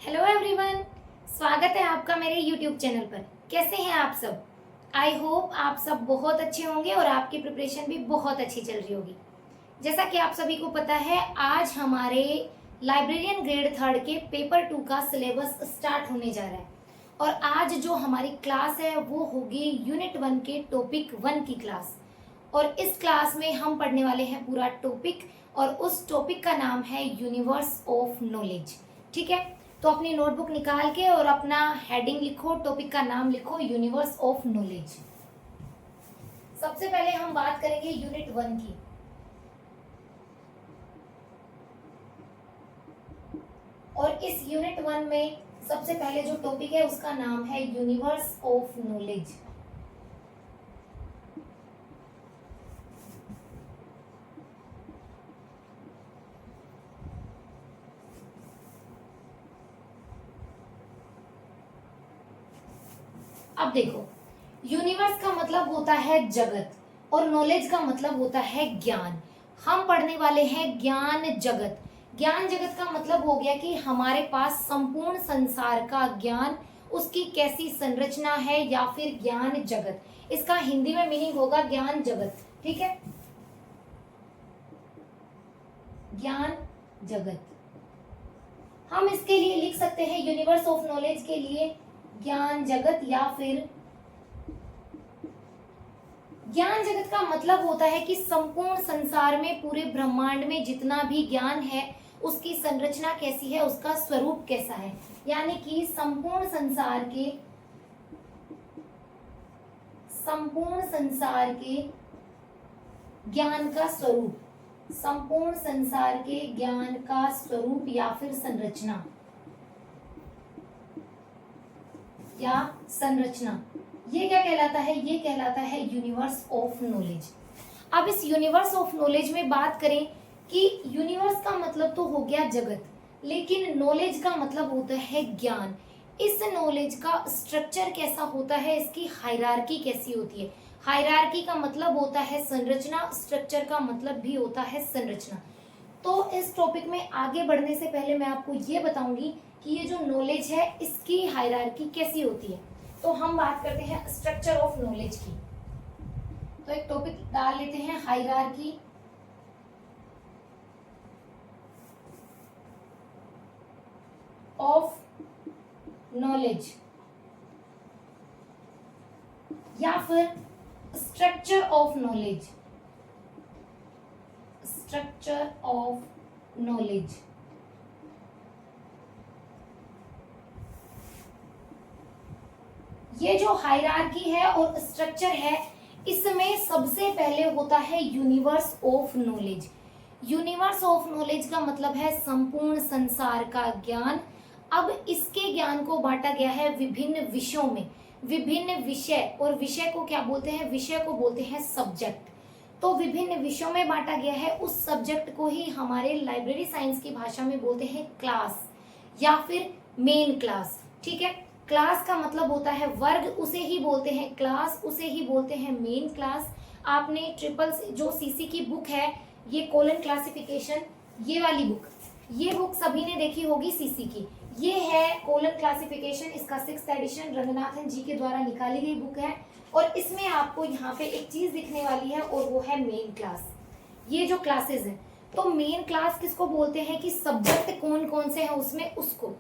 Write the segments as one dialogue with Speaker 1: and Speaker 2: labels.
Speaker 1: Hello everyone, स्वागत है आपका मेरे यूट्यूब चैनल पर। कैसे हैं आप सब? आई होप आप सब बहुत अच्छे होंगे और आपकी प्रिपरेशन भी बहुत अच्छी चल रही होगी। जैसा कि आप सभी को पता है, आज हमारे लाइब्रेरियन ग्रेड थर्ड के पेपर 2 का सिलेबस स्टार्ट होने जा रहा है और आज जो हमारी क्लास है वो होगी यूनिट 1 के टॉपिक 1 की क्लास। और इस क्लास में हम पढ़ने वाले हैं पूरा टॉपिक और उस टॉपिक का नाम है यूनिवर्स ऑफ नॉलेज। ठीक है, तो अपनी नोटबुक निकाल के और अपना हेडिंग लिखो, टॉपिक का नाम लिखो यूनिवर्स ऑफ नॉलेज। सबसे पहले हम बात करेंगे यूनिट 1 की। और इस यूनिट 1 में सबसे पहले जो टॉपिक है उसका नाम है यूनिवर्स ऑफ नॉलेज। अब देखो, यूनिवर्स का मतलब होता है जगत और नॉलेज का मतलब होता है ज्ञान। हम पढ़ने वाले हैं ज्ञान जगत। ज्ञान जगत का मतलब हो गया कि हमारे पास संपूर्ण संसार का ज्ञान, उसकी कैसी संरचना है, या फिर ज्ञान जगत। इसका हिंदी में मीनिंग होगा ज्ञान जगत। ठीक है, ज्ञान जगत। हम इसके लिए लिख सकते हैं यूनिवर्स ऑफ नॉलेज के लिए ज्ञान जगत, या फिर ज्ञान जगत का मतलब होता है कि संपूर्ण संसार में, पूरे ब्रह्मांड में जितना भी ज्ञान है उसकी संरचना कैसी है, उसका स्वरूप कैसा है। यानी कि संपूर्ण संसार के ज्ञान का स्वरूप, संपूर्ण संसार के ज्ञान का स्वरूप या फिर संरचना ये क्या कहलाता है? ये कहलाता है यूनिवर्स ऑफ नॉलेज। अब इस यूनिवर्स ऑफ नॉलेज में बात करें कि यूनिवर्स का मतलब तो हो गया जगत, लेकिन नॉलेज का मतलब होता है ज्ञान। इस नॉलेज का स्ट्रक्चर कैसा होता है, इसकी हायरार्की कैसी होती है। हायरार्की का मतलब होता है संरचना, स्ट्रक्चर का मतलब भी होता है संरचना। तो इस टॉपिक में आगे बढ़ने से पहले मैं आपको ये बताऊंगी कि ये जो नॉलेज है इसकी हायरार्की कैसी होती है। तो हम बात करते हैं स्ट्रक्चर ऑफ नॉलेज की। तो एक टॉपिक डाल लेते हैं, हायरार्की ऑफ नॉलेज या फिर structure of knowledge. Structure of knowledge. ये जो हायरार्की है और स्ट्रक्चर है, इसमें सबसे पहले होता है universe of knowledge. Universe of knowledge का मतलब है संपूर्ण संसार का ज्ञान। अब इसके ज्ञान को बांटा गया है विभिन्न विषयों में, विभिन्न विषय। और विषय को क्या बोलते हैं? विषय को बोलते हैं सब्जेक्ट। तो विभिन्न विषयों में बांटा गया है। उस सब्जेक्ट को ही हमारे लाइब्रेरी साइंस की भाषा में बोलते हैं क्लास या फिर मेन क्लास। ठीक है, क्लास का मतलब होता है वर्ग, उसे ही बोलते हैं क्लास, उसे ही बोलते हैं मेन क्लास। आपने ट्रिपल जो सीसी की बुक है, ये कोलन क्लासिफिकेशन, ये वाली बुक, ये बुक सभी ने देखी होगी सीसी की। ये है कोलन क्लासिफिकेशन, इसका 6th एडिशन रंगनाथन जी के द्वारा निकाली गई बुक है। और इसमें आपको यहाँ पे एक चीज दिखने वाली है और वो है मेन क्लास। ये जो क्लासेस है, तो मेन क्लास किसको बोलते हैं कि सब्जेक्ट कौन कौन से हैं उसमें, उसको।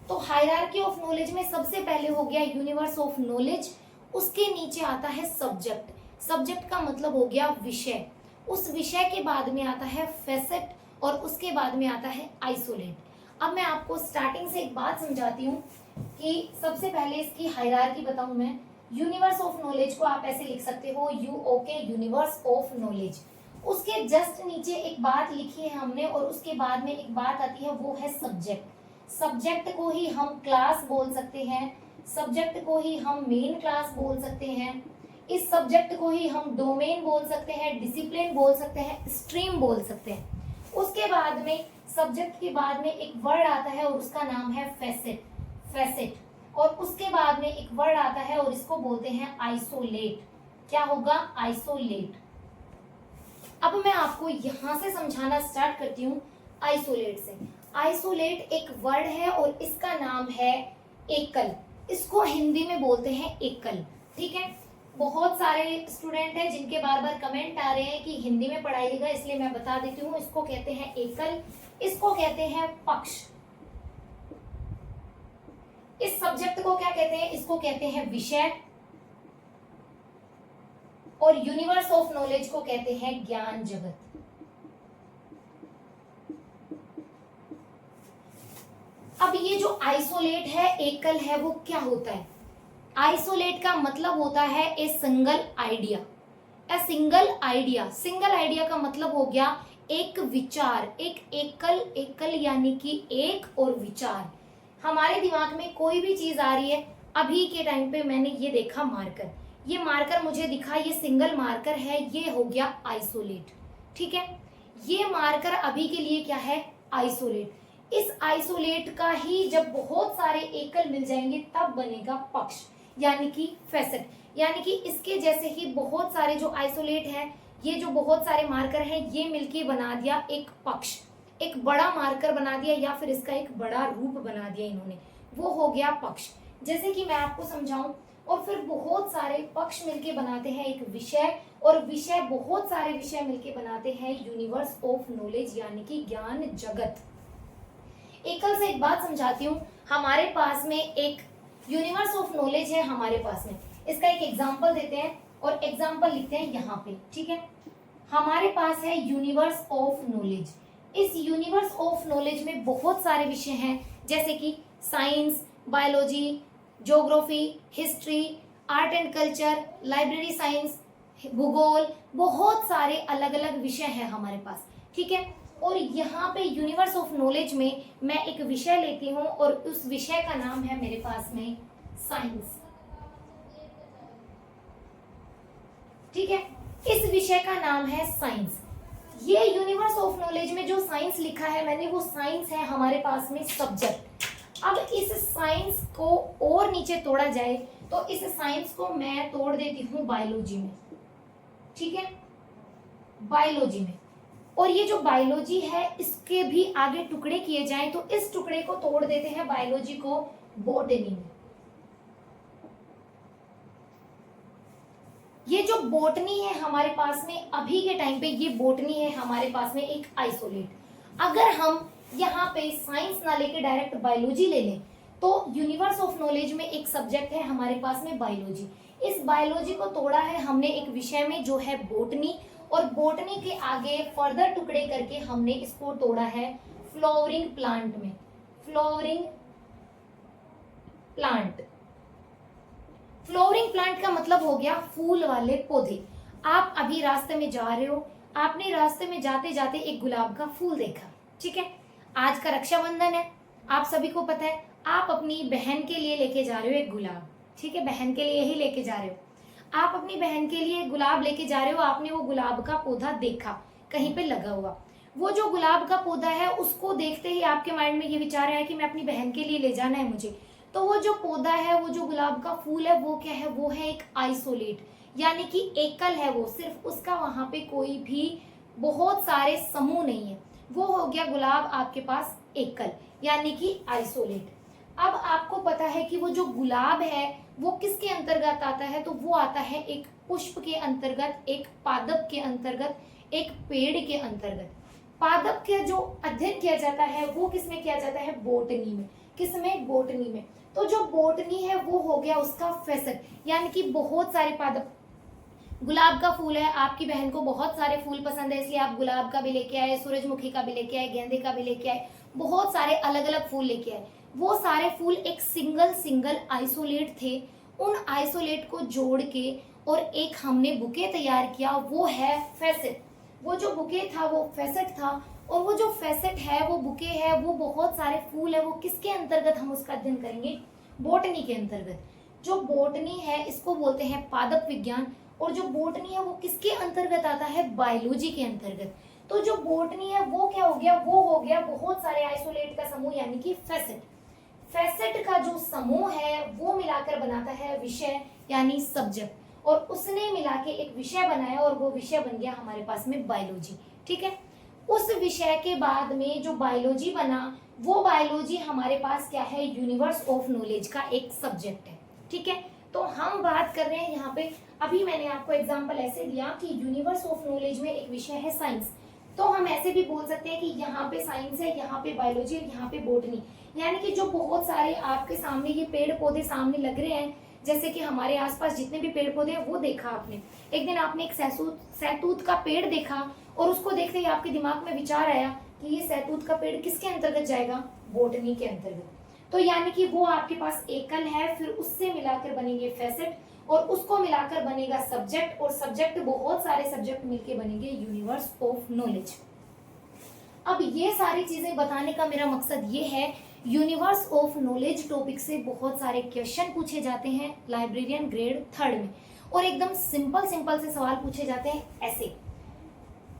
Speaker 1: तो हायरार्की ऑफ नॉलेज में सबसे पहले हो गया यूनिवर्स ऑफ नॉलेज, उसके नीचे आता है सब्जेक्ट। सब्जेक्ट का मतलब हो गया विषय। उस विषय के बाद में आता है फैसेट और उसके बाद में आता है आइसोलेट। अब मैं आपको स्टार्टिंग से एक बात समझाती हूँ कि सबसे पहले इसकी हायरार्की बताऊं मैं। यूनिवर्स ऑफ नॉलेज को आप ऐसे लिख सकते हो, यूओके, यूनिवर्स ऑफ नॉलेज। उसके जस्ट नीचे एक बात लिखी है हमने और उसके बाद में एक बात आती है, वो है सब्जेक्ट। सब्जेक्ट को ही हम क्लास बोल सकते हैं, सब्जेक्ट को ही हम मेन क्लास बोल सकते हैं, इस सब्जेक्ट को ही हम डोमेन बोल सकते हैं, डिसिप्लिन बोल सकते हैं, स्ट्रीम बोल सकते हैं। उसके बाद में सब्जेक्ट के बाद में एक वर्ड आता है और उसका नाम है फैसेट, फैसेट। और उसके बाद में एक वर्ड आता है और इसको बोलते हैं आइसोलेट। क्या होगा? आइसोलेट। अब मैं आपको यहां से समझाना स्टार्ट करती हूँ आइसोलेट से। आइसोलेट एक वर्ड है और इसका नाम है एकल। इसको हिंदी में बोलते हैं एकल। ठीक है, बहुत सारे स्टूडेंट हैं जिनके बार बार कमेंट आ रहे हैं कि हिंदी में पढ़ाइएगा, इसलिए मैं बता देती हूँ। इसको कहते हैं एकल, इसको कहते हैं पक्ष। इस सब्जेक्ट को क्या कहते हैं? इसको कहते हैं विषय, और यूनिवर्स ऑफ नॉलेज को कहते हैं ज्ञान जगत। अब ये जो आइसोलेट है, एकल है, वो क्या होता है? आइसोलेट का मतलब होता है a single idea. A single idea, single idea का मतलब हो गया एक विचार, एक एकल, एकल यानी कि एक और विचार। हमारे दिमाग में कोई भी चीज आ रही है, अभी के टाइम पे मैंने ये देखा मार्कर, ये मार्कर मुझे दिखा, ये सिंगल मार्कर है, ये हो गया आइसोलेट। ठीक है, ये मार्कर अभी के लिए क्या है? आइसोलेट। इस आइसोलेट का ही जब बहुत सारे एकल मिल जाएंगे तब बनेगा पक्ष, यानी कि फेसेट। यानी कि इसके जैसे ही बहुत सारे जो आइसोलेट है, ये जो बहुत सारे मार्कर हैं, ये मिलके बना दिया एक पक्ष, एक बड़ा मार्कर बना दिया, या फिर इसका एक बड़ा रूप बना दिया इन्होंने, वो हो गया पक्ष। जैसे कि मैं आपको समझाऊं, और फिर बहुत सारे पक्ष मिलके बनाते हैं एक विषय, और विषय बहुत सारे विषय मिलके बनाते हैं यूनिवर्स ऑफ नॉलेज, यानी कि ज्ञान जगत। एकल से एक बात समझाती हूँ। हमारे पास में एक यूनिवर्स ऑफ नॉलेज है, हमारे पास में इसका एक एग्जाम्पल देते हैं और एग्जाम्पल लिखते हैं यहाँ पे। ठीक है, हमारे पास है यूनिवर्स ऑफ नॉलेज। इस यूनिवर्स ऑफ नॉलेज में बहुत सारे विषय हैं, जैसे कि science, biology, geography, history, art and culture, library science, भूगोल, बहुत सारे अलग अलग विषय हैं हमारे पास। ठीक है, और यहाँ पे यूनिवर्स ऑफ नॉलेज में मैं एक विषय लेती हूँ और उस विषय का नाम है मेरे पास में साइंस। ठीक है, इस विषय का नाम है साइंस। ये यूनिवर्स ऑफ नॉलेज में जो साइंस लिखा है मैंने, वो साइंस है हमारे पास में सब्जेक्ट। अब इस साइंस को और नीचे तोड़ा जाए तो इस साइंस को मैं तोड़ देती हूँ बायोलॉजी में। ठीक है, बायोलॉजी में, और ये जो बायोलॉजी है इसके भी आगे टुकड़े किए जाएं तो इस टुकड़े को तोड़ देते हैं बायोलॉजी को बॉटनी में। ये जो बॉटनी है हमारे पास में अभी के टाइम पे, ये बॉटनी है हमारे पास में एक आइसोलेट। अगर हम यहाँ पे साइंस ना लेके डायरेक्ट बायोलॉजी ले लें तो यूनिवर्स ऑफ नॉलेज में एक सब्जेक्ट है हमारे पास में बायोलॉजी। इस बायोलॉजी को तोड़ा है हमने एक विषय में जो है बॉटनी, और बॉटनी के आगे फर्दर टुकड़े करके हमने इसको तोड़ा है फ्लावरिंग प्लांट में। फ्लावरिंग प्लांट, फ्लावरिंग प्लांट का मतलब हो गया फूल वाले पौधे। आप अभी रास्ते में जा रहे हो, आपने रास्ते में जाते जाते एक गुलाब का फूल देखा। ठीक है, आज का रक्षाबंधन है, आप सभी को पता है, आप अपनी बहन के लिए लेके जा रहे हो एक गुलाब। ठीक है, बहन के लिए ही लेके जा रहे हो, आप अपनी बहन के लिए गुलाब लेके जा रहे हो। आपने वो गुलाब का पौधा देखा कहीं पे लगा हुआ, वो जो गुलाब का पौधा है उसको देखते ही आपके माइंड में ये विचार आया कि मैं अपनी बहन के लिए ले जाना है मुझे। तो वो जो पौधा है, वो जो गुलाब का फूल है, वो क्या है? वो है एक आइसोलेट, यानी कि एकल है वो, सिर्फ उसका वहां पे कोई भी बहुत सारे समूह नहीं है। वो हो गया गुलाब आपके पास एकल, यानी कि आइसोलेट। अब आपको पता है कि वो जो गुलाब है वो किसके अंतर्गत आता है? तो वो आता है एक पुष्प के अंतर्गत, एक पादप के अंतर्गत, एक पेड़ के अंतर्गत। पादप का जो अध्ययन किया जाता है वो किसमें किया जाता है? बॉटनी में। किसमें? बॉटनी में। तो जो बॉटनी है वो हो गया उसका फेसेट, यानी कि बहुत सारे पादप। गुलाब का फूल है, आपकी बहन को बहुत सारे फूल पसंद है, इसलिए आप गुलाब का भी लेके आए, सूरजमुखी का भी लेके आए, गेंदे का भी लेके आए, बहुत सारे अलग अलग फूल लेके आए। वो सारे फूल एक सिंगल आइसोलेट थे। उन आइसोलेट को जोड़ के और एक हमने बुके तैयार किया, वो है फेसेट। वो जो बुके था वो फेसेट था, और वो जो फेसेट है, वो बुके है, वो बहुत सारे फूल है, वो किसके अंतर्गत हम उसका अध्ययन करेंगे? बॉटनी के अंतर्गत। जो बॉटनी है इसको बोलते हैं पादप विज्ञान, और जो बॉटनी है वो किसके अंतर्गत आता है? बायोलॉजी के अंतर्गत। तो जो बॉटनी है वो क्या हो गया? वो हो गया बहुत सारे आइसोलेट का समूह, यानी कि फेसेट। फेसेट का जो समूह है वो मिलाकर बनाता है विषय, यानी सब्जेक्ट, और उसने मिला के एक विषय बनाया, और वो विषय बन गया हमारे पास में बायोलॉजी। ठीक है, उस विषय के बाद में जो बायोलॉजी बना वो बायोलॉजी हमारे पास क्या है, यूनिवर्स ऑफ नॉलेज का एक सब्जेक्ट है। ठीक है, तो हम बात कर रहे हैं यहाँ पे, अभी मैंने आपको एग्जांपल ऐसे दिया कि यूनिवर्स ऑफ नॉलेज में एक विषय है साइंस, तो हम ऐसे भी बोल सकते हैं कि यहाँ पे साइंस है, यहाँ पे बायोलॉजी और यहाँ पे बॉटनी। यानी कि जो बहुत सारे आपके सामने ये पेड़ पौधे सामने लग रहे हैं, जैसे कि हमारे आसपास जितने भी पेड़ पौधे हैं वो देखा आपने, एक दिन आपने एक सहतूत का पेड़ देखा और उसको देखते ही आपके दिमाग में विचार आया कि ये सहतूत का पेड़ किसके अंतर्गत जाएगा, बॉटनी के अंतर्गत। तो यानी कि वो आपके पास एकल है, फिर उससे मिलाकर बनेंगे फैसेट, और उसको मिलाकर बनेगा सब्जेक्ट, और सब्जेक्ट बहुत सारे सब्जेक्ट मिलके बनेंगे यूनिवर्स ऑफ नॉलेज। अब ये सारी चीजें बताने का मेरा मकसद ये है, यूनिवर्स ऑफ नॉलेज टॉपिक से बहुत सारे क्वेश्चन पूछे जाते हैं लाइब्रेरियन ग्रेड 3 में, और एकदम सिंपल सिंपल से सवाल पूछे जाते हैं। ऐसे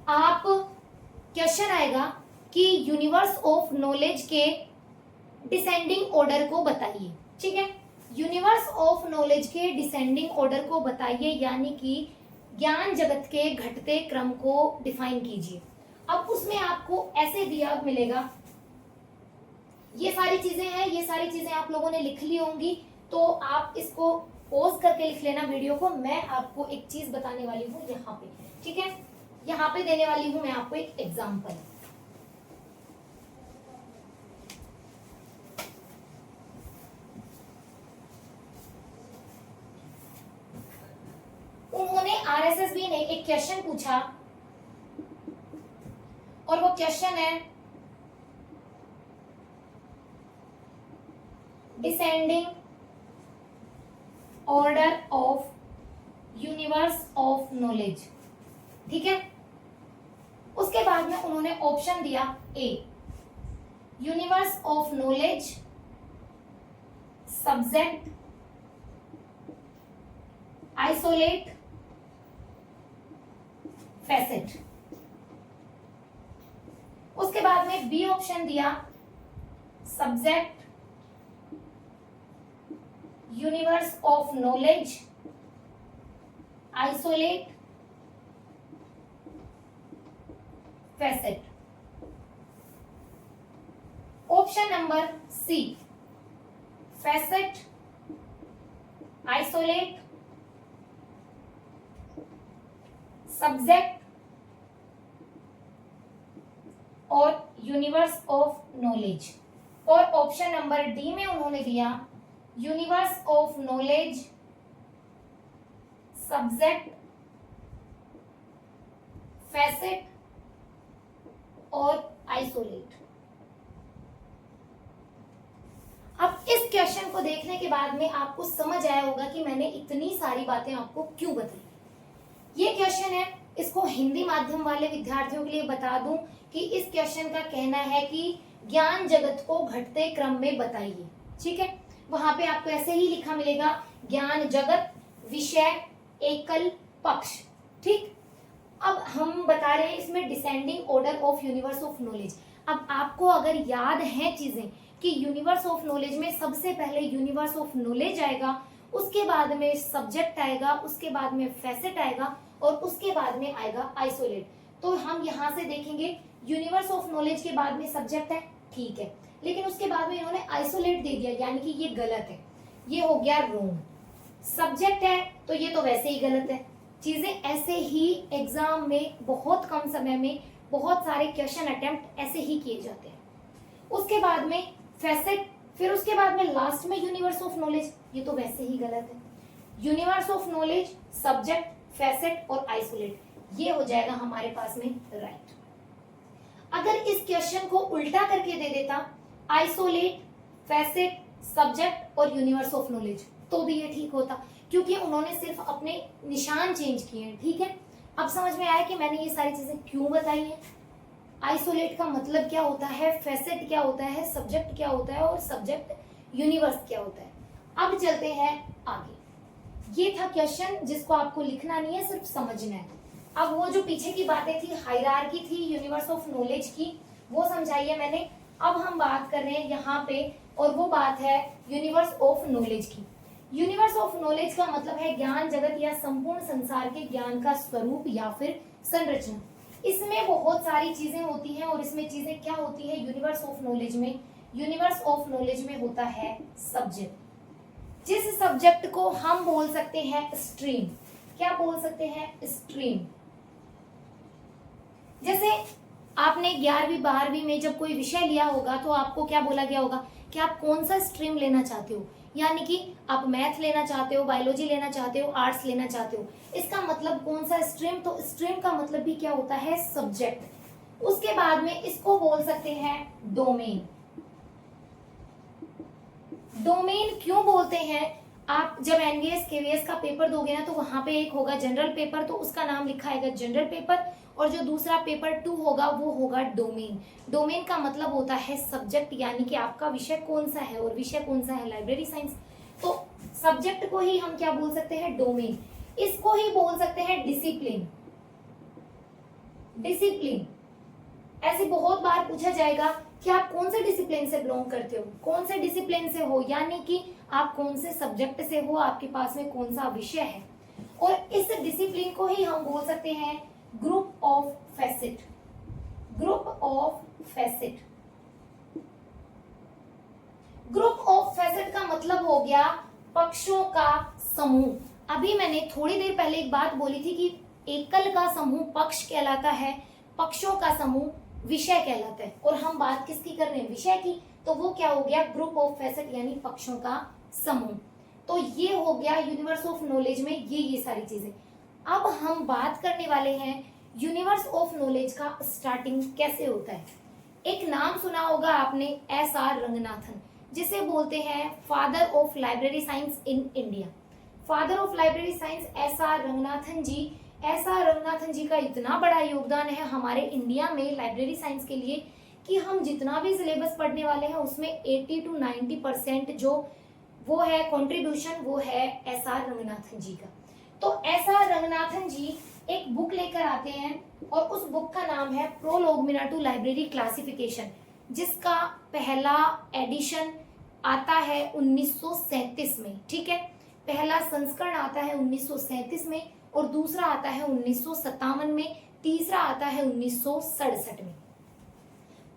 Speaker 1: आप क्वेश्चन आएगा कि यूनिवर्स ऑफ नॉलेज के डिसेंडिंग ऑर्डर को बताइए। ठीक है, यूनिवर्स ऑफ नॉलेज के डिसेंडिंग ऑर्डर को बताइए, यानी कि ज्ञान जगत के घटते क्रम को डिफाइन कीजिए। अब उसमें आपको ऐसे दिया मिलेगा, ये सारी चीजें हैं, ये सारी चीजें आप लोगों ने लिख ली होंगी, तो आप इसको पॉज करके लिख लेना वीडियो को। मैं आपको एक चीज बताने वाली हूँ यहाँ पे, ठीक है, यहाँ पे देने वाली हूँ मैं आपको एक एग्जाम्पल। उन्होंने आरएसएसबी ने एक क्वेश्चन पूछा, और वो क्वेश्चन है descending order of universe of knowledge. ठीक है, उसके बाद में उन्होंने ऑप्शन दिया A, universe of knowledge, subject, isolate, facet. उसके बाद में बी ऑप्शन दिया, subject, universe of knowledge, isolate, facet. Option number C, facet, isolate, subject और यूनिवर्स ऑफ नॉलेज। और ऑप्शन नंबर डी में उन्होंने दिया universe of knowledge, subject, facet और आइसोलेट। अब इस क्वेश्चन को देखने के बाद में आपको समझ आया होगा कि मैंने इतनी सारी बातें आपको क्यों बताई। ये क्वेश्चन है, इसको हिंदी माध्यम वाले विद्यार्थियों के लिए बता दूं कि इस क्वेश्चन का कहना है कि ज्ञान जगत को घटते क्रम में बताइए। ठीक है, वहां पे आपको ऐसे ही लिखा मिलेगा, ज्ञान जगत, विषय, एकल, पक्ष। ठीक, अब हम बता रहे हैं इसमें descending order of universe of knowledge. अब आपको अगर याद है चीजें कि यूनिवर्स ऑफ नॉलेज में सबसे पहले यूनिवर्स ऑफ नॉलेज आएगा, उसके बाद में सब्जेक्ट आएगा, उसके बाद में फैसेट आएगा और उसके बाद में आएगा आइसोलेट। तो हम यहाँ से देखेंगे यूनिवर्स ऑफ नॉलेज के बाद में सब्जेक्ट है, ठीक है, लेकिन उसके बाद में इन्होंने आइसोलेट दे दिया, यानी कि ये गलत है, ये हो गया रॉन्ग। सब्जेक्ट है तो ये तो वैसे ही गलत है। चीजें ऐसे ही एग्जाम में बहुत कम समय में बहुत सारे क्वेश्चन अटेम्प्ट ऐसे ही किए जाते हैं। उसके बाद में फैसेट, फिर उसके बाद में लास्ट में यूनिवर्स ऑफ नॉलेज, ये तो वैसे ही गलत है। Universe of knowledge, subject, facet और आइसोलेट, ये हो जाएगा हमारे पास में राइट। अगर इस क्वेश्चन को उल्टा करके दे देता, आइसोलेट, फैसेट, सब्जेक्ट और यूनिवर्स ऑफ नॉलेज, तो भी ये ठीक होता, क्योंकि उन्होंने सिर्फ अपने निशान चेंज किए हैं। ठीक है, अब समझ में आया कि मैंने ये सारी चीजें क्यों बताई हैं। आइसोलेट का मतलब क्या होता है, फैसेट क्या होता है, सब्जेक्ट क्या होता है और सब्जेक्ट यूनिवर्स क्या होता है। अब चलते हैं आगे। ये था क्वेश्चन जिसको आपको लिखना नहीं है, सिर्फ समझना है। अब वो जो पीछे की बातें थी, हायरार्की थी यूनिवर्स ऑफ नॉलेज की, वो समझाई है मैंने। अब हम बात कर रहे हैं यहाँ पे, और वो बात है यूनिवर्स ऑफ नॉलेज की। यूनिवर्स ऑफ नॉलेज का मतलब है ज्ञान जगत या संपूर्ण संसार के ज्ञान का स्वरूप या फिर संरचना। इसमें बहुत सारी चीजें होती हैं और इसमें चीजें क्या होती है यूनिवर्स ऑफ नॉलेज में, यूनिवर्स ऑफ नॉलेज में होता है सब्जेक्ट, जिस सब्जेक्ट को हम बोल सकते हैं स्ट्रीम। क्या बोल सकते हैं? स्ट्रीम। जैसे आपने 11वीं 12वीं में जब कोई विषय लिया होगा तो आपको क्या बोला गया होगा कि आप कौन सा स्ट्रीम लेना चाहते हो, यानी कि आप मैथ लेना चाहते हो, बायोलॉजी लेना चाहते हो, आर्ट्स लेना चाहते हो। इसका मतलब कौन सा स्ट्रीम, तो स्ट्रीम का मतलब भी क्या होता है? सब्जेक्ट। उसके बाद में इसको बोल सकते हैं डोमेन। डोमेन क्यों बोलते हैं? आप जब एनवीएस केवीएस का पेपर दोगे ना तो वहां पे एक होगा जनरल पेपर, तो उसका नाम लिखा आएगा जनरल पेपर, और जो दूसरा पेपर 2 होगा वो होगा डोमेन। डोमेन का मतलब होता है सब्जेक्ट, यानी कि आपका विषय कौन सा है, और विषय कौन सा है? Library science. तो सब्जेक्ट को ही हम क्या बोल सकते हैं? डोमेन। इसको ही बोल सकते हैं डिसिप्लिन। डिसिप्लिन ऐसे बहुत बार पूछा जाएगा कि आप कौन से डिसिप्लिन से बिलोंग करते हो, कौन से डिसिप्लिन से हो, यानी कि आप कौन से सब्जेक्ट से हो, आपके पास में कौन सा विषय है। और इस डिसिप्लिन को ही हम बोल सकते हैं group of facet. Group of facet. Group of facet का मतलब हो गया पक्षों का समूह। अभी मैंने थोड़ी देर पहले एक बात बोली थी कि एकल का समूह पक्ष कहलाता है, पक्षों का समूह विषय कहलाता है, और हम बात किसकी कर रहे हैं? विषय की। तो वो क्या हो गया? ग्रुप ऑफ फैसेट यानी पक्षों का समूह। तो ये हो गया यूनिवर्स ऑफ नॉलेज में ये सारी चीजें। अब हम बात करने वाले हैं यूनिवर्स ऑफ नॉलेज का स्टार्टिंग कैसे होता है। एक नाम सुना होगा आपने, SR रंगनाथन, जिसे बोलते हैं father of library science in India. Father of library science SR Ranganathan ji. SR Ranganathan ji का इतना बड़ा योगदान है हमारे इंडिया में लाइब्रेरी साइंस के लिए कि हम जितना भी सिलेबस पढ़ने वाले हैं उसमें 80 to 90% जो वो है कंट्रीब्यूशन, वो है SR रंगनाथन जी का। तो SR रंगनाथन जी एक बुक लेकर आते हैं और उस बुक का नाम है प्रोलोगमिना टू लाइब्रेरी क्लासिफिकेशन, जिसका पहला एडिशन आता है 1937 में। ठीक है, पहला संस्करण आता है 1937 में, और दूसरा आता है 1957 में, तीसरा आता है 1967 में।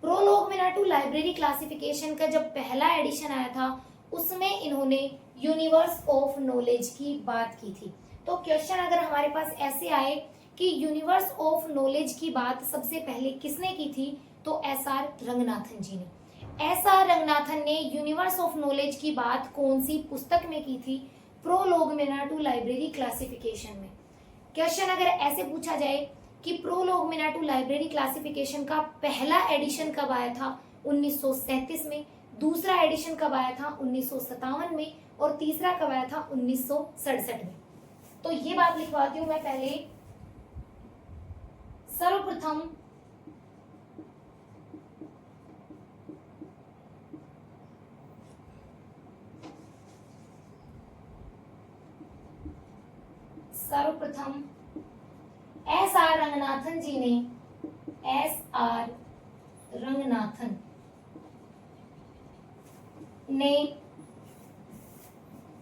Speaker 1: प्रोलोगमिना टू लाइब्रेरी क्लासिफिकेशन का जब पहला एडिशन आया था उसमें इन्होंने यूनिवर्स ऑफ नॉलेज की बात की थी। तो क्वेश्चन अगर हमारे पास ऐसे आए कि यूनिवर्स ऑफ नॉलेज की बात सबसे पहले किसने की थी, तो SR रंगनाथन जी ने। SR रंगनाथन ने यूनिवर्स ऑफ नॉलेज की बात कौन सी पुस्तक में की थी? प्रोलोगमिना टू लाइब्रेरी क्लासिफिकेशन में। क्वेश्चन अगर ऐसे पूछा जाए कि प्रोलोगमिना टू लाइब्रेरी क्लासिफिकेशन का पहला एडिशन कब आया था? 1937 में। दूसरा एडिशन कब आया था? 1957 में। और तीसरा कब आया था? 1967 में। तो ये बात लिखवाती हूं मैं पहले। सर्वप्रथम SR रंगनाथन जी ने, SR रंगनाथन ने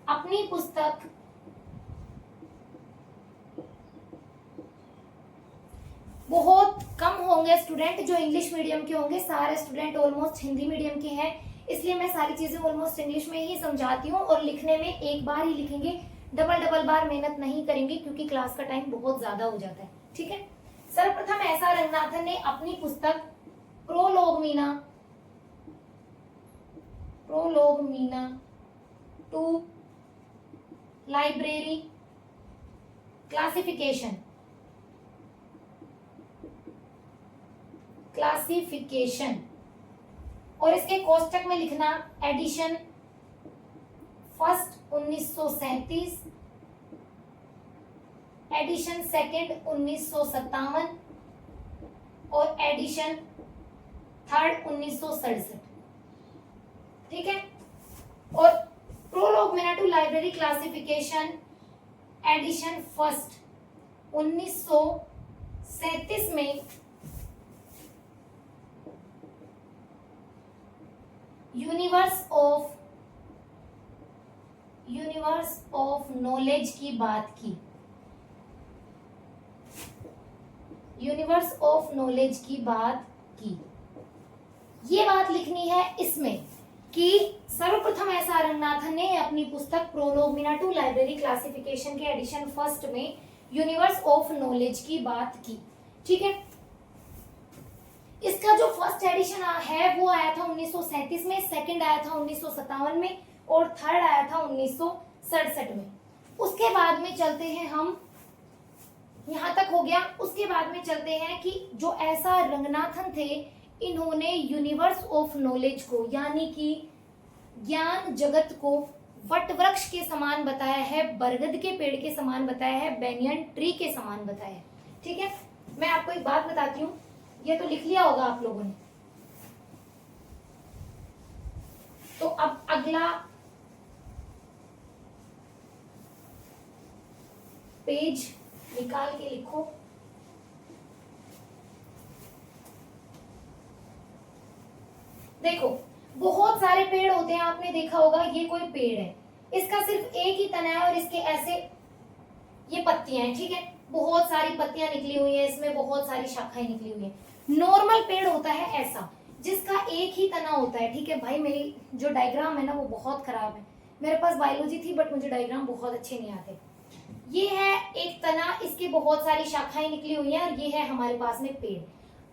Speaker 1: अपनी पुस्तक बहुत कम होंगे स्टूडेंट जो इंग्लिश मीडियम के होंगे, सारे स्टूडेंट ऑलमोस्ट हिंदी मीडियम के हैं, इसलिए मैं सारी चीजें ऑलमोस्ट इंग्लिश में ही समझाती हूँ, और लिखने में एक बार ही लिखेंगे, डबल बार मेहनत नहीं करेंगे क्योंकि क्लास का टाइम बहुत ज्यादा हो जाता है। ठीक है, सर्वप्रथम SR रंगनाथन ने अपनी पुस्तक प्रोलोगमिना टू लाइब्रेरी क्लासिफिकेशन और इसके कोष्टक में लिखना एडिशन फर्स्ट 1937, एडिशन सेकंड 1957 और एडिशन थर्ड 1967। ठीक है, और prolegomena to library classification edition first 1937 में यूनिवर्स ऑफ नॉलेज की बात की। यूनिवर्स ऑफ नॉलेज की बात की। ये बात लिखनी है इसमें कि सर्वप्रथम एस आर रंगनाथन ने अपनी पुस्तक प्रोलोमिना टू लाइब्रेरी क्लासिफिकेशन के एडिशन फर्स्ट में यूनिवर्स ऑफ नॉलेज की बात की। ठीक है, इसका जो फर्स्ट एडिशन है वो आया था 1937 में, सेकंड आया था 1957 में और थर्ड आया था 1967 में। उसके बाद में चलते हैं हम, यहां तक हो गया। उसके बाद में चलते हैं कि जो ऐसा रंगनाथन थे, इन्होंने यूनिवर्स ऑफ नॉलेज को यानी कि ज्ञान जगत को वट वृक्ष के समान बताया है, बरगद के पेड़ के समान बताया है, बेनियन ट्री के समान बताया है। ठीक है, मैं आपको एक बात बताती हूँ, ये तो लिख लिया होगा आप लोगों ने। तो अब अगला पेज निकाल के लिखो। देखो, बहुत सारे पेड़ होते हैं, आपने देखा होगा, ये कोई पेड़ है, इसका सिर्फ एक ही तना है और इसके ऐसे ये पत्तियां हैं। ठीक है, बहुत सारी पत्तियां निकली हुई है, इसमें बहुत सारी शाखाएं निकली हुई है। नॉर्मल पेड़ होता है ऐसा, जिसका एक ही तना होता है। ठीक है भाई, मेरी जो डायग्राम है ना वो बहुत खराब है। मेरे पास बायोलॉजी थी बट मुझे डायग्राम बहुत अच्छे नहीं आते। ये है एक तना, इसकी बहुत सारी शाखाएं निकली हुई हैं और ये है हमारे पास में पेड़।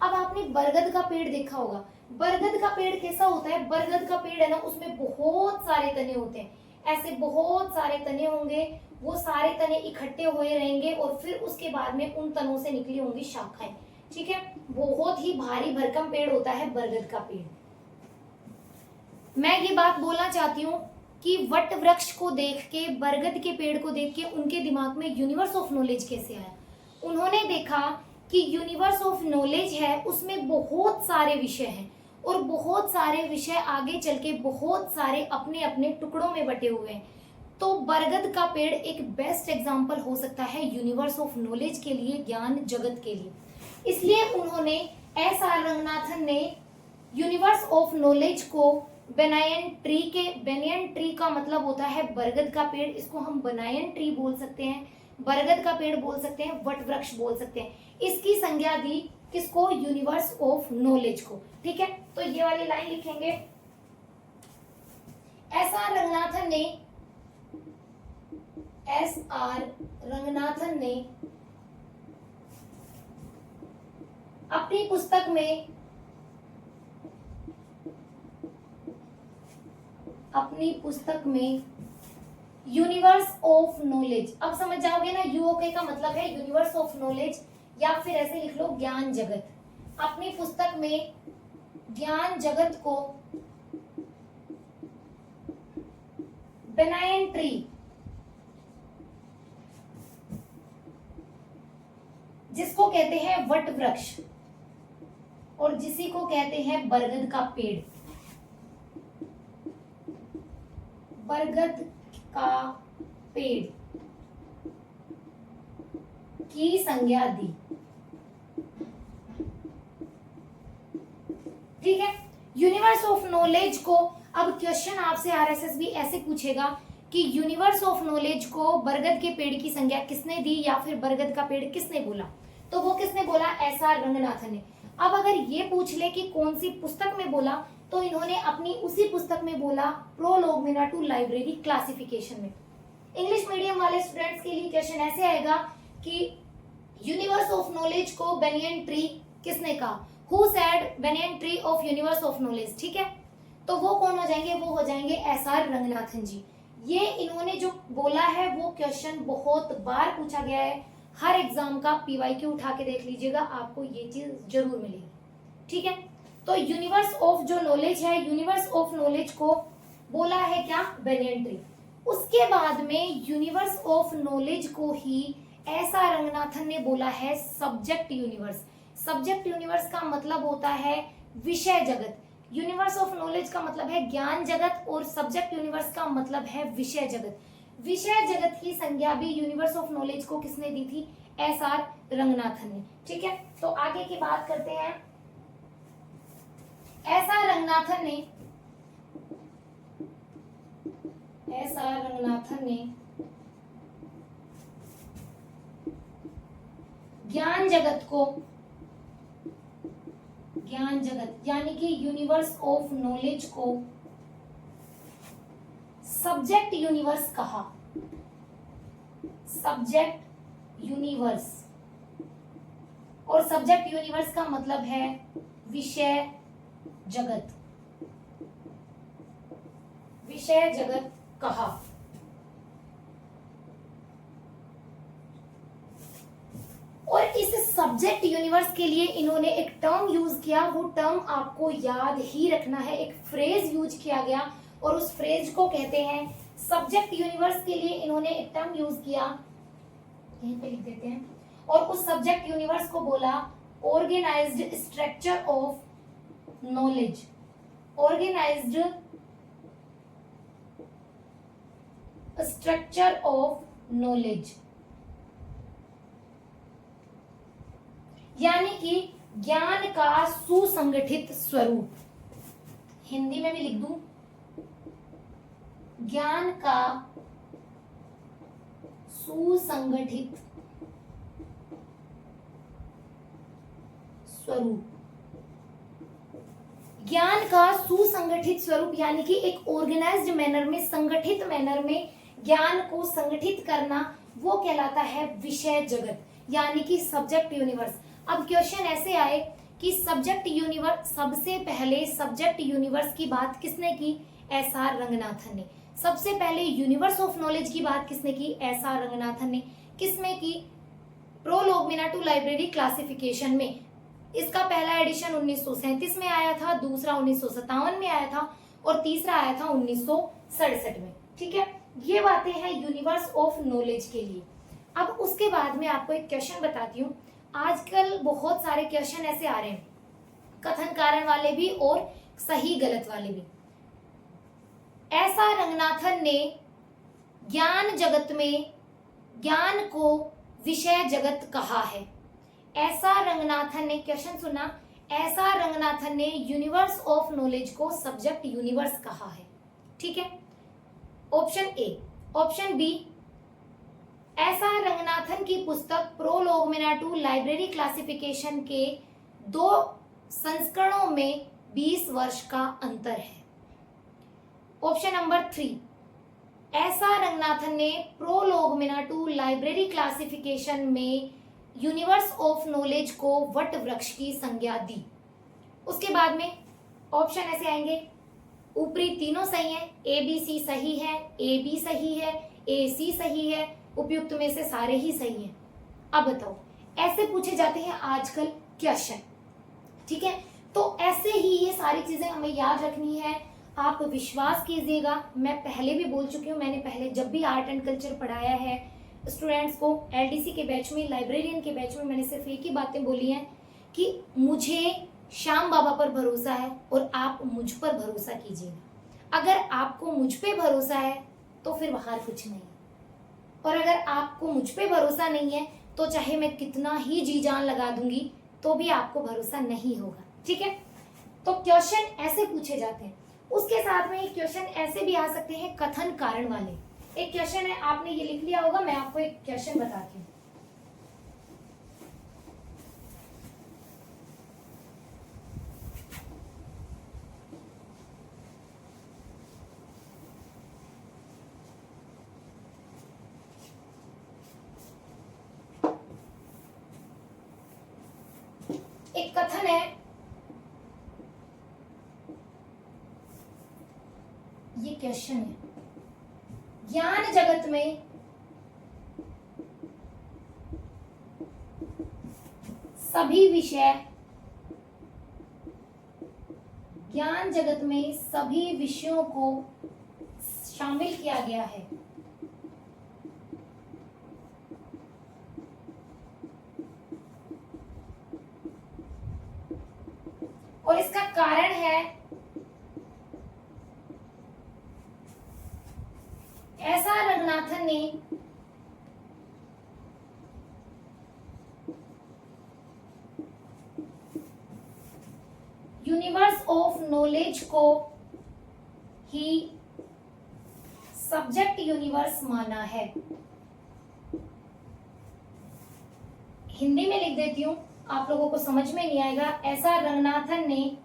Speaker 1: अब आपने बरगद का पेड़ देखा होगा, बरगद का पेड़ कैसा होता है? बरगद का पेड़ है ना, उसमें बहुत सारे तने होते हैं, ऐसे बहुत सारे तने होंगे, वो सारे तने इकट्ठे हुए रहेंगे और फिर उसके बाद में उन तनों से निकली होंगी शाखाएं। ठीक है, बहुत ही भारी भरकम पेड़ होता है बरगद का पेड़। मैं ये बात बोलना चाहती हूँ कि वट वृक्ष को देख के, बरगद के पेड़ को देख के उनके दिमाग में यूनिवर्स ऑफ नॉलेज कैसे आया? उन्होंने देखा कि यूनिवर्स ऑफ नॉलेज है, उसमें बहुत सारे विषय हैं और बहुत सारे विषय आगे चल के बहुत सारे अपने अपने टुकड़ों में बटे हुए हैं। तो बरगद का पेड़ एक बेस्ट एग्जाम्पल हो सकता है यूनिवर्स ऑफ नॉलेज के लिए, ज्ञान जगत के लिए। इसलिए उन्होंने, एस आर रंगनाथन ने यूनिवर्स ऑफ नॉलेज को बेनियन ट्री का मतलब होता है बरगद का पेड़, इसको हम बेनियन ट्री बोल सकते हैं, बरगद का पेड़ बोल सकते हैं, वट वृक्ष बोल सकते हैं। इसकी संज्ञा दी किसको? यूनिवर्स ऑफ नॉलेज को। ठीक है, तो ये वाली लाइन लिखेंगे, एस आर रंगनाथन ने अपनी पुस्तक में यूनिवर्स ऑफ नॉलेज, अब समझ जाओगे ना, यूओके का मतलब है यूनिवर्स ऑफ नॉलेज, या फिर ऐसे लिख लो ज्ञान जगत। अपनी पुस्तक में ज्ञान जगत को बेनियन ट्री, जिसको कहते हैं वट वृक्ष और जिसी को कहते हैं बरगद का पेड़, बरगद का पेड़ की संज्ञा दी। ठीक है, यूनिवर्स ऑफ नॉलेज को, अब क्वेश्चन आपसे आरएसएस भी ऐसे पूछेगा कि यूनिवर्स ऑफ नॉलेज को बरगद के पेड़ की संज्ञा किसने दी या फिर बरगद का पेड़ किसने बोला? तो वो किसने बोला? एस आर रंगनाथन ने। अब अगर ये पूछ ले कि कौन सी पुस्तक में बोला, तो इन्होंने अपनी उसी पुस्तक में बोला, प्रोलोमिना टू लाइब्रेरी क्लासिफिकेशन में। इंग्लिश मीडियम वाले स्टूडेंट्स के लिए क्वेश्चन ऐसे आएगा कि यूनिवर्स ऑफ नॉलेज को बेनियन ट्री किसने कहा? Who said banyan tree of universe of knowledge? ठीक है, तो वो कौन हो जाएंगे? वो हो जाएंगे एस आर रंगनाथन जी। ये इन्होंने जो बोला है वो क्वेश्चन बहुत बार पूछा गया है, हर एग्जाम का पीवाईक्यू उठा के देख लीजिएगा, आपको ये चीज जरूर मिलेगी। ठीक है, तो यूनिवर्स ऑफ जो नॉलेज है, यूनिवर्स ऑफ नॉलेज को बोला है क्या? Banyan tree. उसके बाद में यूनिवर्स ऑफ नॉलेज को ही एस आर रंगनाथन ने बोला है सब्जेक्ट यूनिवर्स। सब्जेक्ट यूनिवर्स का मतलब होता है विषय जगत। यूनिवर्स ऑफ नॉलेज का मतलब है ज्ञान जगत और सब्जेक्ट यूनिवर्स का मतलब है विषय जगत। विषय जगत की संज्ञा भी यूनिवर्स ऑफ नॉलेज को किसने दी थी? एस आर रंगनाथन ने। ठीक है, तो आगे की बात करते हैं। एस आर रंगनाथन ने ज्ञान जगत को ज्ञान जगत यानी कि यूनिवर्स ऑफ नॉलेज को सब्जेक्ट यूनिवर्स कहा। सब्जेक्ट यूनिवर्स, और सब्जेक्ट यूनिवर्स का मतलब है विषय जगत। विषय जगत कहा। और इस सब्जेक्ट यूनिवर्स के लिए इन्होंने एक टर्म यूज किया, वो टर्म आपको याद ही रखना है। एक फ्रेज यूज किया गया और उस फ्रेज को कहते हैं सब्जेक्ट यूनिवर्स के लिए इन्होंने एक टर्म यूज किया, यहीं पे लिख देते हैं, और उस सब्जेक्ट यूनिवर्स को बोला organised structure of knowledge. Organised structure of knowledge यानी कि ज्ञान का सुसंगठित स्वरूप। हिंदी में भी लिख दूं, ज्ञान का सुसंगठित स्वरूप। ज्ञान का सुसंगठित स्वरूप यानी कि एक ऑर्गेनाइज्ड मैनर में, संगठित मैनर में ज्ञान को संगठित करना, वो कहलाता है विषय जगत यानी कि सब्जेक्ट यूनिवर्स। अब क्वेश्चन ऐसे आए कि सब्जेक्ट यूनिवर्स, सबसे पहले सब्जेक्ट यूनिवर्स की बात किसने की? एस.आर. रंगनाथन ने। सबसे पहले यूनिवर्स ऑफ नॉलेज की बात किसने की? एस.आर. रंगनाथन ने। किसमें की? प्रोलोगमिना टू लाइब्रेरी क्लासिफिकेशन में। इसका पहला एडिशन 1937 में आया था, दूसरा 1957 में आया था और तीसरा आया था 1967 में। ठीक है, ये बातें हैं यूनिवर्स ऑफ नॉलेज के लिए। अब उसके बाद में आपको एक क्वेश्चन बताती हूँ। आजकल बहुत सारे क्वेश्चन ऐसे आ रहे हैं, कथन कारण वाले भी और सही गलत वाले भी। एस.आर. रंगनाथन ने ज्ञान जगत में ज्ञान को विषय जगत कहा है। एस.आर. रंगनाथन ने, क्वेश्चन सुना, एस.आर. रंगनाथन ने यूनिवर्स ऑफ नॉलेज को सब्जेक्ट यूनिवर्स कहा है। ठीक है, option A. Option B, S R. Ranganathan की पुस्तक प्रोलोगमिना टू लाइब्रेरी क्लासिफिकेशन के 2 संस्करणों में 20 वर्ष का अंतर है। Option number 3, SR. रंगनाथन ने प्रोलोगमिना टू लाइब्रेरी क्लासिफिकेशन में यूनिवर्स ऑफ नॉलेज को वट वृक्ष की संज्ञा दी। उसके बाद में ऑप्शन ऐसे आएंगे, ऊपरी तीनों सही है, ए बी सी सही है, ए बी सही है, ए सी सही है, उपयुक्त में से सारे ही सही हैं। अब बताओ, ऐसे पूछे जाते हैं आजकल क्वेश्चन। ठीक है, तो ऐसे ही ये सारी चीजें हमें याद रखनी है। आप विश्वास कीजिएगा, मैं पहले भी बोल चुकी हूँ, मैंने पहले जब भी आर्ट एंड कल्चर पढ़ाया है स्टूडेंट्स को, एलडीसी के बैच में, लाइब्रेरियन के बैच में, मैंने सिर्फ एक ही बातें बोली हैं कि मुझे श्याम बाबा पर भरोसा है और आप मुझ पर भरोसा कीजिएगा। अगर आपको मुझ पे भरोसा है तो फिर बाहर कुछ नहीं, और अगर आपको मुझ पे भरोसा नहीं है तो चाहे मैं कितना ही जी जान लगा दूंगी तो भी आपको भरोसा नहीं होगा। ठीक है, तो क्वेश्चन ऐसे पूछे जाते हैं। उसके साथ में एक क्वेश्चन ऐसे भी आ सकते हैं कथन कारण वाले। एक क्वेश्चन है, आपने ये लिख लिया होगा, मैं आपको एक क्वेश्चन बताती हूँ। एक कथन है, ये क्वेश्चन है, ज्ञान जगत में सभी विषय, ज्ञान जगत में सभी विषयों को शामिल किया गया है। और इसका कारण है, एस.आर. रंगनाथन ने यूनिवर्स ऑफ नॉलेज को ही सब्जेक्ट यूनिवर्स माना है। हिंदी में लिख देती हूं, आप लोगों को समझ में नहीं आएगा। ऐसा रंगनाथन ने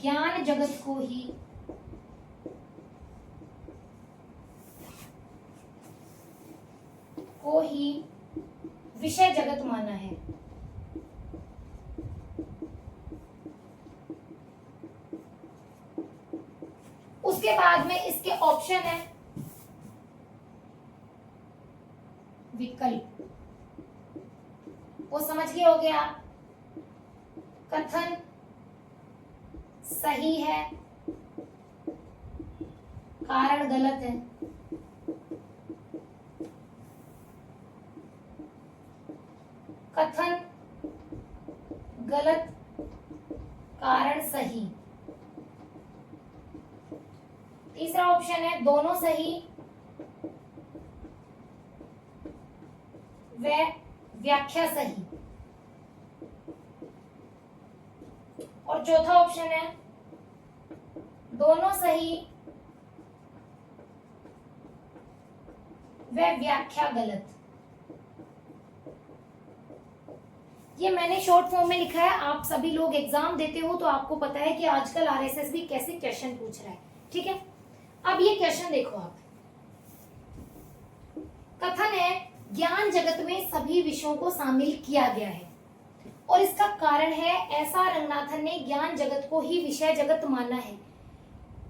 Speaker 1: ज्ञान जगत को ही विषय जगत माना है। उसके बाद में इसके ऑप्शन है विकल्प, वो समझ गए हो गया। कथन सही है, कारण गलत है। कथन गलत, कारण सही। तीसरा ऑप्शन है दोनों सही व व्याख्या सही। और चौथा ऑप्शन है दोनों सही व व्याख्या गलत। ये मैंने शॉर्ट फॉर्म में लिखा है। आप सभी लोग एग्जाम देते हो तो आपको पता है कि आजकल आरएसएस भी कैसे क्वेश्चन पूछ रहा है, ठीक है। अब ये क्वेश्चन देखो आप। कथन है ज्ञान जगत में सभी विषयों को शामिल किया गया है और इसका कारण है ऐसा रंगनाथन ने ज्ञान जगत को ही विषय जगत माना है।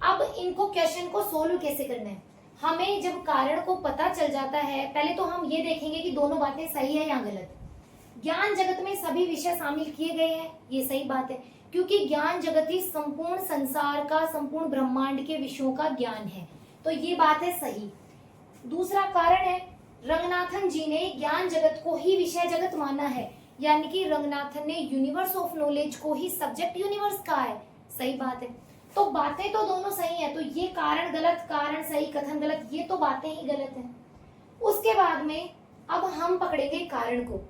Speaker 1: अब इनको क्वेश्चन को सोल्व कैसे करना है, हमें जब कारण को पता चल जाता है, पहले तो हम ये देखेंगे कि दोनों बातें सही है या गलत। ज्ञान जगत में सभी विषय शामिल किए गए हैं, ये सही बात है, क्योंकि ज्ञान जगत ही संपूर्ण संसार का, संपूर्ण ब्रह्मांड के विषयों का ज्ञान है, तो ये बात है सही। दूसरा कारण है रंगनाथन जी ने ज्ञान जगत को ही विषय जगत माना है, यानी कि रंगनाथन ने यूनिवर्स ऑफ नॉलेज को ही सब्जेक्ट यूनिवर्स कहा है, सही बात है। तो बातें तो दोनों सही है, तो ये कारण गलत, कारण सही, कथन गलत, ये तो बातें ही गलत है। उसके बाद में अब हम पकड़ेंगे कारण को।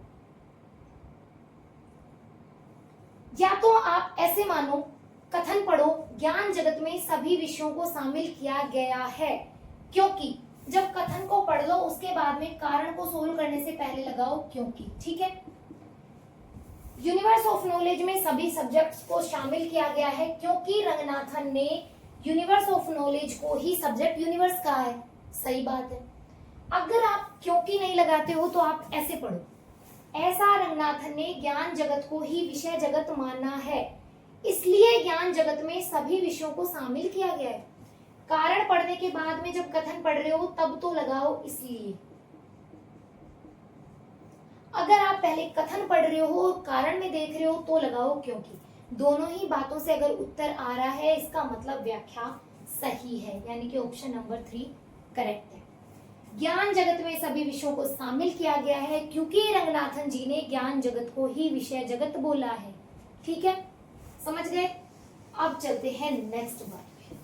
Speaker 1: या तो आप ऐसे मानो, कथन पढ़ो ज्ञान जगत में सभी विषयों को शामिल किया गया है, क्योंकि जब कथन को पढ़ लो उसके बाद में कारण को सोल्व करने से पहले लगाओ क्योंकि, ठीक है। यूनिवर्स ऑफ नॉलेज में सभी सब्जेक्ट्स को शामिल किया गया है क्योंकि रंगनाथन ने यूनिवर्स ऑफ नॉलेज को ही सब्जेक्ट यूनिवर्स कहा है, सही बात है। अगर आप क्योंकि नहीं लगाते हो तो आप ऐसे पढ़ो, ऐसा रंगनाथन ने ज्ञान जगत को ही विषय जगत माना है, इसलिए ज्ञान जगत में सभी विषयों को शामिल किया गया है। कारण पढ़ने के बाद में जब कथन पढ़ रहे हो तब तो लगाओ इसलिए। अगर आप पहले कथन पढ़ रहे हो और कारण में देख रहे हो तो लगाओ क्योंकि। दोनों ही बातों से अगर उत्तर आ रहा है इसका मतलब व्याख्या सही है, यानी कि ऑप्शन नंबर 3 करेक्ट है। ज्ञान जगत में सभी विषयों को शामिल किया गया है क्योंकि रंगनाथन जी ने ज्ञान जगत को ही विषय जगत बोला है, ठीक है, समझ गए। अब चलते हैं नेक्स्ट बात पे।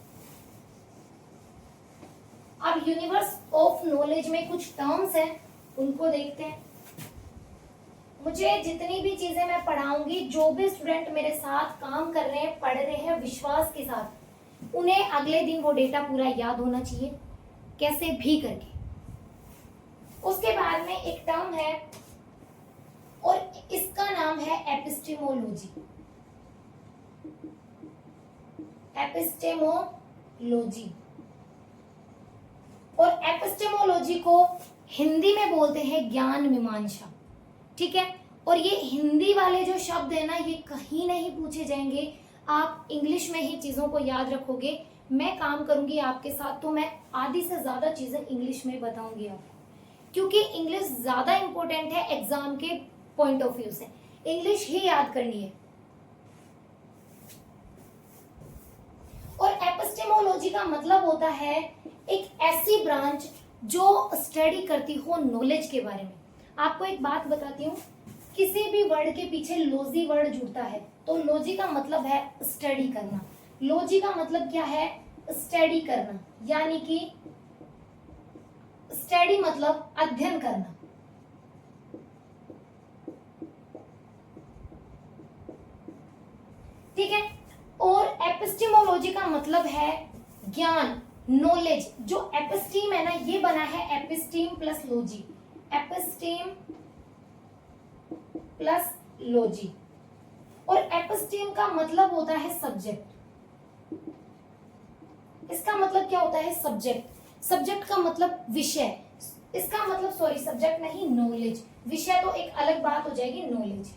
Speaker 1: अब यूनिवर्स ऑफ नॉलेज में कुछ टर्म्स हैं, उनको देखते हैं। मुझे जितनी भी चीजें मैं पढ़ाऊंगी, जो भी स्टूडेंट मेरे साथ काम कर रहे हैं, पढ़ रहे हैं विश्वास के साथ, उन्हें अगले दिन वो डेटा पूरा याद होना चाहिए, कैसे भी करके। उसके बाद में एक टर्म है और इसका नाम है एपिस्टेमोलॉजी। एपिस्टेमोलॉजी, और एपिस्टेमोलॉजी को हिंदी में बोलते हैं ज्ञान मीमांसा, ठीक है। और ये हिंदी वाले जो शब्द है ना, ये कहीं नहीं पूछे जाएंगे, आप इंग्लिश में ही चीजों को याद रखोगे। मैं काम करूंगी आपके साथ तो मैं आधी से ज्यादा चीजें इंग्लिश में बताऊंगी आपको, क्योंकि इंग्लिश ज्यादा इंपॉर्टेंट है एग्जाम के पॉइंट ऑफ व्यू से, इंग्लिश ही याद करनी है। और एपिस्टेमोलॉजी का मतलब होता है एक ऐसी ब्रांच जो स्टडी करती हो नॉलेज के बारे में। आपको एक बात बताती हूँ, किसी भी वर्ड के पीछे लॉजी वर्ड जुड़ता है, तो लॉजी का मतलब है स्टडी करना। लॉजी का मतलब क्या है? स्टडी करना, यानी कि स्टडी मतलब अध्ययन करना। ठीक है। और एपिस्टेमोलॉजी का मतलब है ज्ञान, नॉलेज। जो एपिस्टीम है ना, ये बना है एपिस्टीम प्लस लॉजी, एपिस्टीम प्लस एपिस्टेमोलॉजी। और एपिस्टेम का मतलब होता है सब्जेक्ट। इसका मतलब क्या होता है? सब्जेक्ट। सब्जेक्ट का मतलब विषय। इसका मतलब सॉरी सब्जेक्ट नहीं, नॉलेज। विषय तो एक अलग बात हो जाएगी, नॉलेज।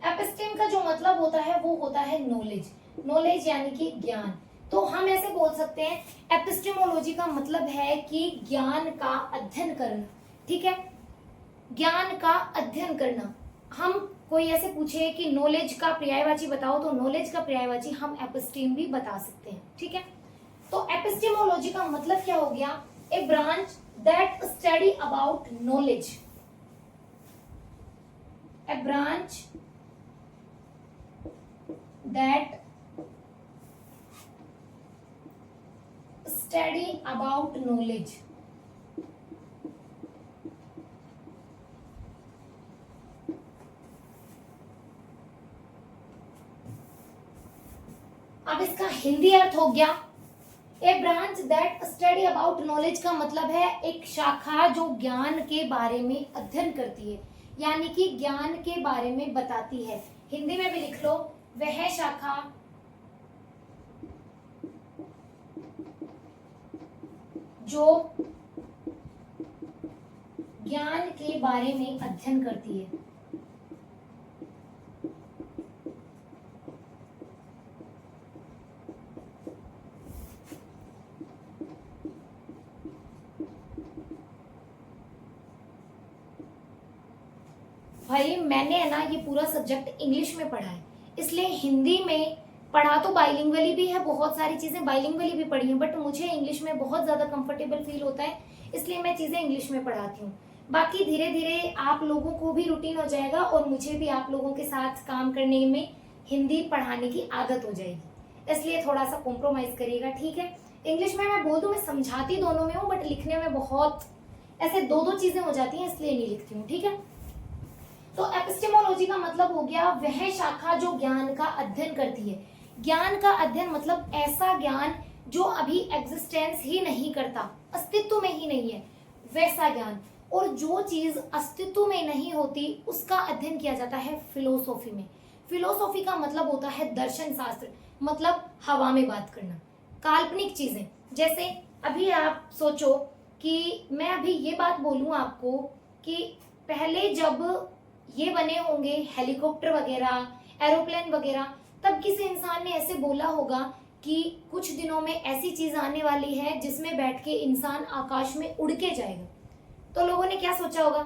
Speaker 1: एपिस्टेम का जो मतलब होता है वो होता है नॉलेज। नॉलेज यानी कि ज्ञान। तो हम ऐसे बोल सकते हैं एपिस्टेमोलॉजी का मतलब है कि ज्ञान का अध्ययन करना। ठीक है, ज्ञान का अध्ययन करना। हम कोई ऐसे पूछे कि नॉलेज का पर्यायवाची बताओ, तो नॉलेज का पर्यायवाची हम एपिस्टेम भी बता सकते हैं। ठीक है, तो एपिस्टेमोलॉजी का मतलब क्या हो गया? A branch that study about knowledge. A branch that study about knowledge. अब इसका हिंदी अर्थ हो गया, a branch that study about knowledge का मतलब है एक शाखा जो ज्ञान के बारे में अध्ययन करती है, यानी कि ज्ञान के बारे में बताती है। हिंदी में भी लिख लो, वह शाखा जो ज्ञान के बारे में अध्ययन करती है। भाई मैंने है ना ये पूरा सब्जेक्ट इंग्लिश में पढ़ा है, इसलिए हिंदी में पढ़ा तो बाइलिंगुअली भी है, बहुत सारी चीजें बाइलिंगुअली भी पढ़ी हैं, बट मुझे इंग्लिश में बहुत ज्यादा कंफर्टेबल फील होता है, इसलिए मैं चीजें इंग्लिश में पढ़ाती हूँ। बाकी धीरे धीरे आप लोगों को भी रूटीन हो जाएगा और मुझे भी आप लोगों के साथ काम करने में हिंदी पढ़ाने की आदत हो जाएगी, इसलिए थोड़ा सा कॉम्प्रोमाइज करिएगा। ठीक है, इंग्लिश में मैं बोल दूं, मैं समझाती दोनों में हूँ, बट लिखने में बहुत ऐसे दो दो चीजें हो जाती हैं, इसलिए नहीं लिखती हूँ। ठीक है, तो एपिस्टेमोलॉजी का मतलब हो गया वह शाखा जो ज्ञान का अध्ययन करती है। ज्ञान का अध्ययन मतलब ऐसा ज्ञान जो अभी एग्जिस्टेंस ही नहीं करता, अस्तित्व में ही नहीं है, वैसा ज्ञान। और जो चीज अस्तित्व में नहीं होती उसका अध्ययन किया जाता है फिलोसॉफी में। फिलोसॉफी का मतलब होता है दर्शन शास्त्र, मतलब हवा में बात करना, काल्पनिक चीजें। जैसे अभी आप सोचो कि मैं अभी ये बात बोलूं आपको कि पहले जब ये बने होंगे हेलीकॉप्टर वगैरह, एरोप्लेन वगैरह, तब किसी इंसान ने ऐसे बोला होगा कि कुछ दिनों में ऐसी चीज आने वाली है जिसमें बैठ के इंसान आकाश में उड़ के जाएगा। तो लोगों ने क्या सोचा होगा?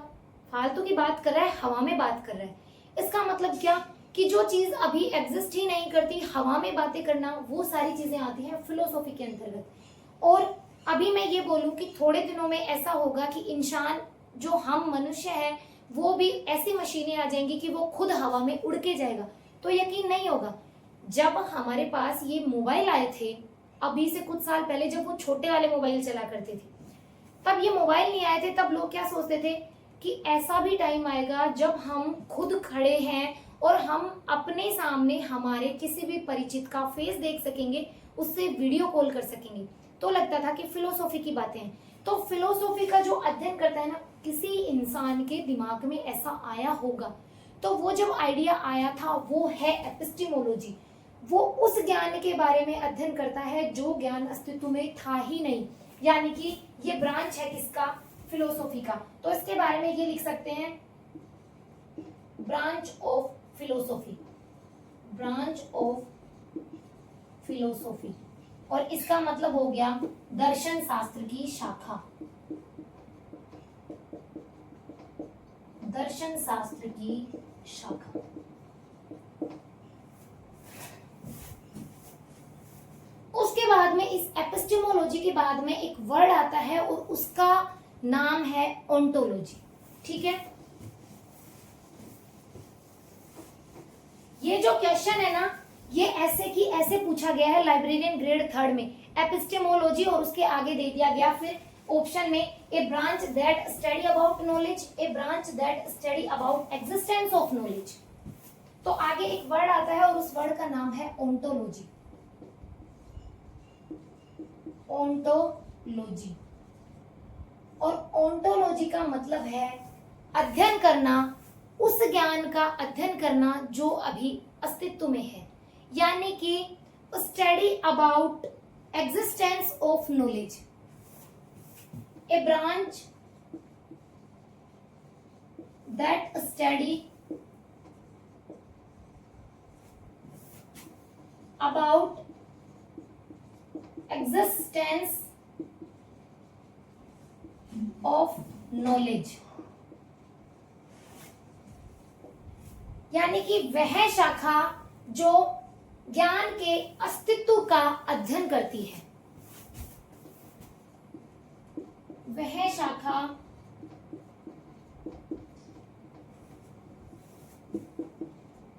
Speaker 1: फालतू की बात कर रहा है, हवा में बात कर रहा है। इसका मतलब क्या कि जो चीज अभी एग्जिस्ट ही नहीं करती, हवा में बातें करना, वो सारी चीजें आती हैं फिलोसॉफी के अंतर्गत। और अभी मैं ये बोलूं कि थोड़े दिनों में ऐसा होगा कि इंसान, जो हम मनुष्य है, वो भी ऐसी मशीनें आ जाएंगी कि वो खुद हवा में उड़ के जाएगा, तो यकीन नहीं होगा। जब हमारे पास ये मोबाइल आए थे, अभी से कुछ साल पहले, जब वो छोटे वाले मोबाइल चला करते थे, तब ये मोबाइल नहीं आए थे, तब लोग क्या सोचते थे कि ऐसा भी टाइम आएगा जब हम खुद खड़े हैं और हम अपने सामने हमारे किसी भी परिचित का फेस देख सकेंगे, उससे वीडियो कॉल कर सकेंगे। तो लगता था कि फिलोसॉफी की बातें हैं। तो फिलोसॉफी का जो अध्ययन करता है ना, किसी इंसान के दिमाग में ऐसा आया होगा, तो वो जब आइडिया आया था वो है एपिस्टेमोलॉजी। वो उस ज्ञान के बारे में अध्ययन करता है जो ज्ञान अस्तित्व में था ही नहीं, यानी कि ये ब्रांच है किसका? फिलोसॉफी का। तो इसके बारे में ये लिख सकते हैं, branch of philosophy, branch of philosophy. और इसका मतलब हो गया दर्शन शास्त्र की शाखा, दर्शन शास्त्र की शाखा। उसके बाद में इस एपिस्टेमोलॉजी के बाद में एक वर्ड आता है और उसका नाम है ओंटोलॉजी। ठीक है, ये जो क्वेश्चन है ना, ये ऐसे की ऐसे पूछा गया है लाइब्रेरियन ग्रेड 3 में, एपिस्टेमोलॉजी, और उसके आगे दे दिया गया फिर ऑप्शन में a branch that study about knowledge, a branch that study about existence of knowledge. तो आगे एक वर्ड आता है और उस वर्ड का नाम है ओंटोलॉजी, ओंटोलॉजी। और ओंटोलॉजी का मतलब है अध्ययन करना उस ज्ञान का अध्ययन करना जो अभी अस्तित्व में है, यानी कि study about existence of knowledge, a branch that study about existence of knowledge, यानी कि वह शाखा जो ज्ञान के अस्तित्व का अध्ययन करती है, वह शाखा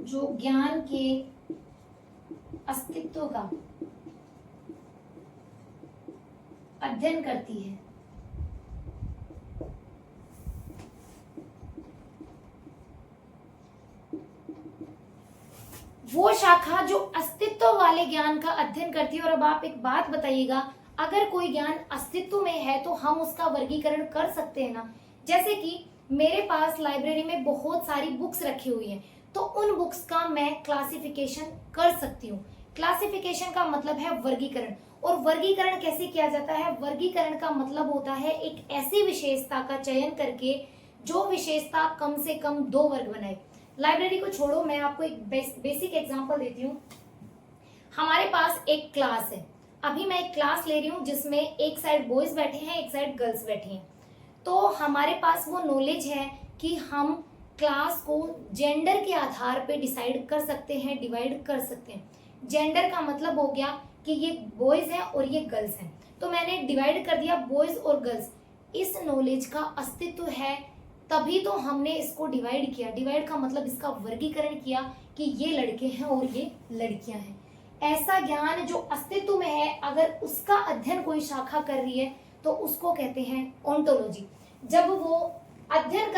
Speaker 1: जो ज्ञान के अस्तित्व का अध्ययन करती है। वो शाखा जो अस्तित्व वाले ज्ञान का अध्ययन करती है। और अब आप एक बात बताइएगा, अगर कोई ज्ञान अस्तित्व में है तो हम उसका वर्गीकरण कर सकते हैं ना। जैसे कि मेरे पास लाइब्रेरी में बहुत सारी बुक्स रखी हुई हैं, तो उन बुक्स का मैं क्लासिफिकेशन कर सकती हूँ। क्लासिफिकेशन का मतलब है वर्गीकरण। और वर्गीकरण कैसे किया जाता है? वर्गीकरण का मतलब होता है एक ऐसी विशेषता का चयन करके जो विशेषता कम से कम 2 वर्ग बनाए। लाइब्रेरी को छोड़ो, मैं आपको एक बेसिक एग्जांपल देती हूँ। हमारे पास एक क्लास है, अभी मैं एक क्लास ले रही हूँ जिसमें एक साइड बॉयज बैठे हैं, एक साइड गर्ल्स बैठी हैं। तो हमारे पास वो नॉलेज है कि हम क्लास को जेंडर के आधार पे डिसाइड कर सकते हैं, डिवाइड कर सकते हैं। जेंडर का मतलब हो गया कि ये बॉयज हैं और ये गर्ल्स हैं, तो मैंने डिवाइड कर दिया बॉयज और गर्ल्स। इस नॉलेज का अस्तित्व है, तभी तो हमने इसको डिवाइड किया। डिवाइड का मतलब इसका वर्गीकरण किया कि ये लड़के हैं और ये लड़कियां हैं। ऐसा ज्ञान जो अस्तित्व में है, अगर उसका अध्ययन कोई शाखा कर रही है तो उसको कहते हैं ओंटोलॉजी। जब वो अध्ययन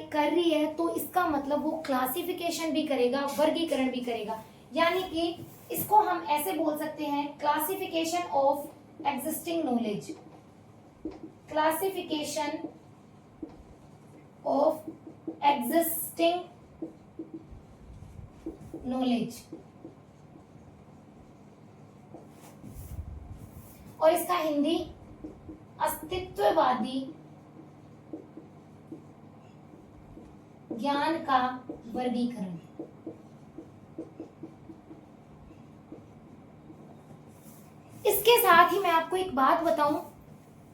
Speaker 1: कर रही है तो इसका मतलब वो क्लासिफिकेशन भी करेगा, वर्गीकरण भी करेगा। यानी कि इसको हम ऐसे बोल सकते हैं, classification of existing knowledge, classification of existing knowledge. और इसका हिंदी अस्तित्ववादी ज्ञान का वर्गीकरण। इसके साथ ही मैं आपको एक बात बताऊं,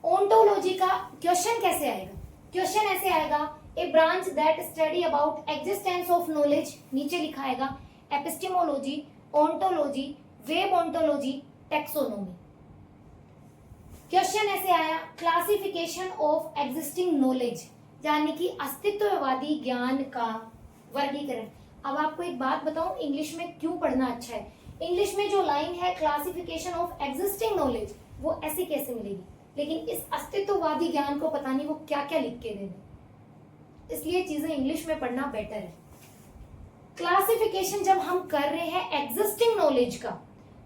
Speaker 1: ओंटोलॉजी का क्वेश्चन कैसे आएगा। क्वेश्चन ऐसे आएगा, a branch that study about existence of knowledge, नीचे लिखा आएगा epistemology, ontology, web ontology, taxonomy. Question ऐसे आया, क्लासिफिकेशन ऑफ एग्जिस्टिंग नॉलेज, यानी कि अस्तित्ववादी ज्ञान का वर्गीकरण। अब आपको एक बात बताऊं, इंग्लिश में क्यों पढ़ना अच्छा है। इंग्लिश में जो लाइन है क्लासिफिकेशन ऑफ एग्जिस्टिंग नॉलेज, वो ऐसी कैसे मिलेगी, लेकिन इस अस्तित्ववादी ज्ञान को पता नहीं वो क्या क्या लिख के दे दे। इसलिए चीजें इंग्लिश में पढ़ना बेटर है। क्लासिफिकेशन जब हम कर रहे हैं एग्जिस्टिंग नॉलेज का,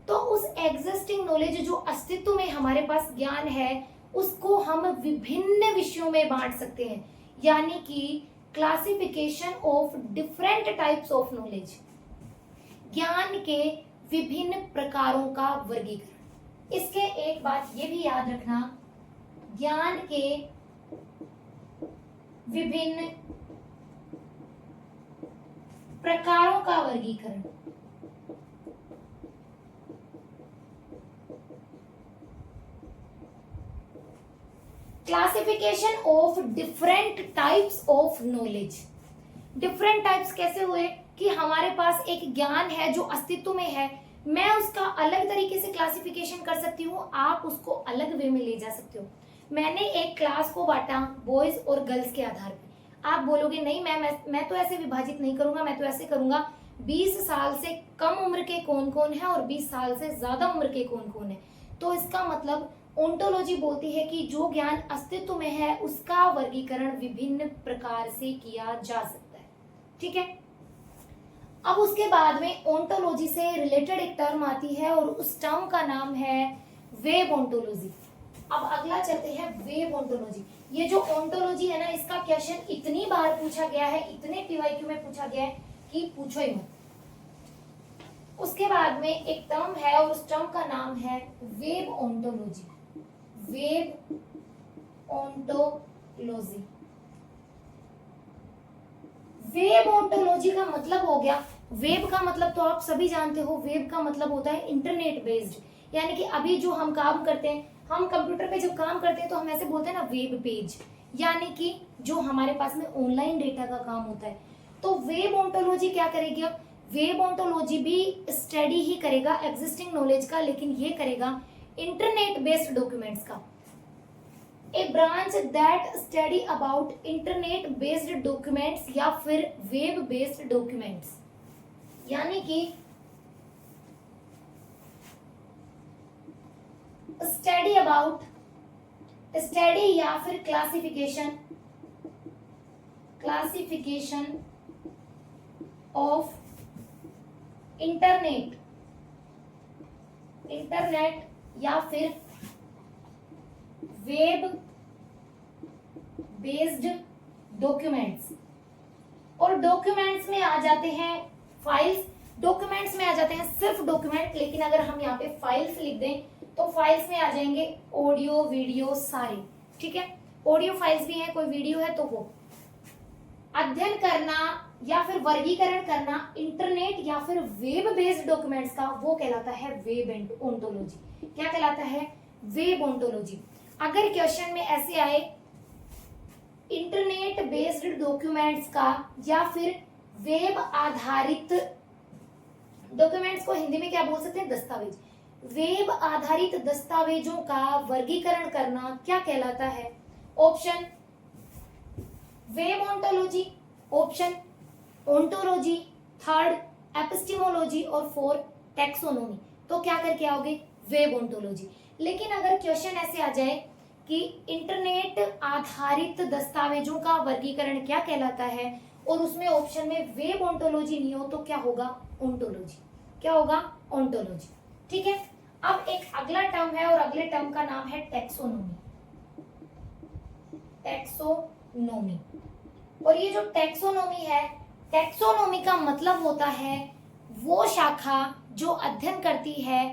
Speaker 1: तो उस एग्जिस्टिंग नॉलेज जो अस्तित्व में हमारे पास ज्ञान है, उसको हम विभिन्न विषयों में बांट सकते हैं। यानी कि classification of different types of knowledge, ज्ञान के विभिन्न प्रकारों का वर्गीकरण। इसके एक बात ये भी याद रखना, ज्ञान के विभिन्न प्रकारों का वर्गीकरण। Classification of different types of knowledge. Different types कैसे हुए कि हमारे पास एक ज्ञान है जो अस्तित्व में है, मैं उसका अलग तरीके से क्लासिफिकेशन कर सकती हूँ, आप उसको अलग वे में ले जा सकते हो। मैंने एक क्लास को बांटा बॉयज और गर्ल्स के आधार पे। आप बोलोगे नहीं मैं तो ऐसे विभाजित नहीं करूंगा, मैं तो ऐसे करूंगा 20 साल से कम उम्र के कौन कौन है और 20 साल से ज्यादा उम्र के कौन कौन है। तो इसका मतलब ओंटोलॉजी बोलती है कि जो ज्ञान अस्तित्व में है उसका वर्गीकरण विभिन्न प्रकार से किया जा सकता है। ठीक है, अब उसके बाद में ओंटोलॉजी से रिलेटेड एक टर्म आती है और उस टर्म का नाम है वेब ओंटोलॉजी। अब अगला चलते हैं वेब ओंटोलॉजी। ये जो ओंटोलॉजी है ना, इसका क्वेश्चन इतनी बार पूछा गया है, इतने पीवाईक्यू में पूछा गया है कि पूछो ही मत। उसके बाद में एक टर्म है और उस टर्म का नाम है web ontology. Web ontology. Web ontology का मतलब हो गया, वेब का मतलब तो आप सभी जानते हो, वेब का मतलब होता है इंटरनेट बेस्ड। यानी कि अभी जो हम काम करते हैं, हम कंप्यूटर पे जब काम करते हैं तो हम ऐसे बोलते हैं ना वेब पेज, यानी कि जो हमारे पास में ऑनलाइन डेटा का काम होता है। तो वेब ओंटोलॉजी क्या करेगी? अब वेब ओंटोलॉजी भी स्टडी ही करेगा एग्जिस्टिंग नॉलेज का, लेकिन ये करेगा इंटरनेट बेस्ड डॉक्यूमेंट्स का। A branch that study about internet based documents या फिर वेब बेस्ड डॉक्यूमेंट्स, यानी कि स्टडी अबाउट, स्टडी या फिर क्लासिफिकेशन ऑफ इंटरनेट या फिर वेब बेस्ड डॉक्यूमेंट्स। और डॉक्यूमेंट्स में आ जाते हैं फाइल्स, डॉक्यूमेंट्स में आ जाते हैं सिर्फ डॉक्यूमेंट, लेकिन अगर हम यहाँ पे फाइल्स लिख दें तो फाइल्स में आ जाएंगे ऑडियो वीडियो सारे, ठीक है। ऑडियो फाइल्स भी है, कोई वीडियो है तो वो। अध्ययन करना या फिर वर्गीकरण करना इंटरनेट या फिर वेब बेस्ड डॉक्यूमेंट्स का, वो कहलाता है वेब ओंटोलॉजी। क्या कहलाता है? Web ontology. अगर क्वेश्चन में ऐसे आए इंटरनेट बेस्ड डॉक्यूमेंट्स का या फिर वेब आधारित डॉक्यूमेंट्स को हिंदी में क्या बोल सकते हैं? दस्तावेज। वेब आधारित दस्तावेजों का वर्गीकरण करना क्या कहलाता है? Option web ontology, option ontology, third epistemology और फोर टैक्सोनॉमी। तो क्या करके आओगे? Web ontology. लेकिन अगर क्वेश्चन ऐसे आ जाए कि इंटरनेट आधारित दस्तावेजों का वर्गीकरण क्या कहलाता है और उसमें ऑप्शन में वेब ओंटोलॉजी नहीं हो, तो क्या होगा? ओंटोलॉजी। क्या होगा? ओंटोलॉजी। ठीक है। अब एक अगला टर्म है और अगले टर्म का नाम है टैक्सोनॉमी। टैक्सोनॉमी। और ये जो टैक्सोनॉमी है, टैक्सोनॉमी का मतलब होता है वो शाखा जो अध्ययन करती है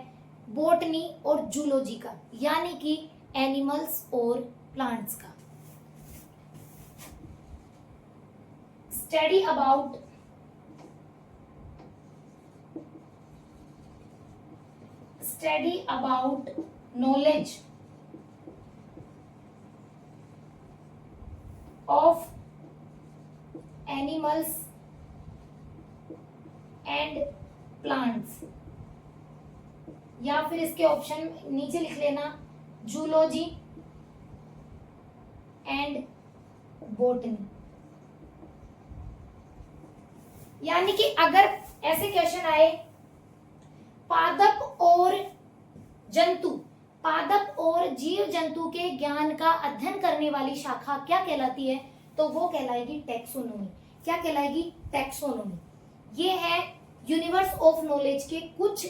Speaker 1: बॉटनी और जूलॉजी का, यानी कि एनिमल्स और प्लांट्स का। Study about knowledge of animals and plants, या फिर इसके ऑप्शन नीचे लिख लेना जूलॉजी एंड बॉटनी। यानी कि अगर ऐसे क्वेश्चन आए पादप और जीव जंतु के ज्ञान का अध्ययन करने वाली शाखा क्या कहलाती है? तो वो कहलाएगी टैक्सोनॉमी। क्या कहलाएगी? टैक्सोनॉमी। ये है यूनिवर्स ऑफ नॉलेज के कुछ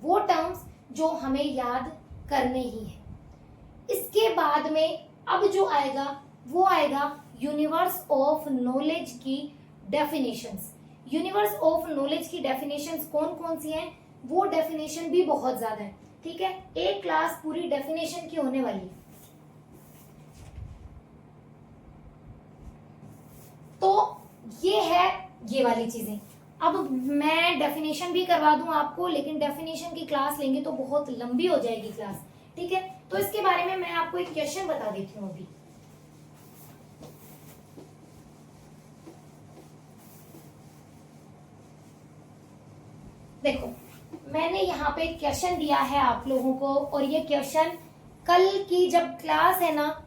Speaker 1: वो टर्म्स जो हमें याद करने ही है। इसके बाद में अब जो आएगा वो आएगा यूनिवर्स ऑफ नॉलेज की डेफिनेशंस। यूनिवर्स ऑफ नॉलेज की डेफिनेशंस कौन कौन सी हैं? वो डेफिनेशन भी बहुत ज्यादा है, ठीक है। एक क्लास पूरी डेफिनेशन की होने वाली है। तो ये है ये वाली चीजें। अब मैं डेफिनेशन भी करवा दूं आपको, लेकिन डेफिनेशन की क्लास लेंगे तो बहुत लंबी हो जाएगी क्लास, ठीक है। तो इसके बारे में मैं आपको एक क्वेश्चन बता देती हूँ अभी। देखो, मैंने यहाँ पे क्वेश्चन दिया है आप लोगों को, और ये क्वेश्चन कल की जब क्लास है ना,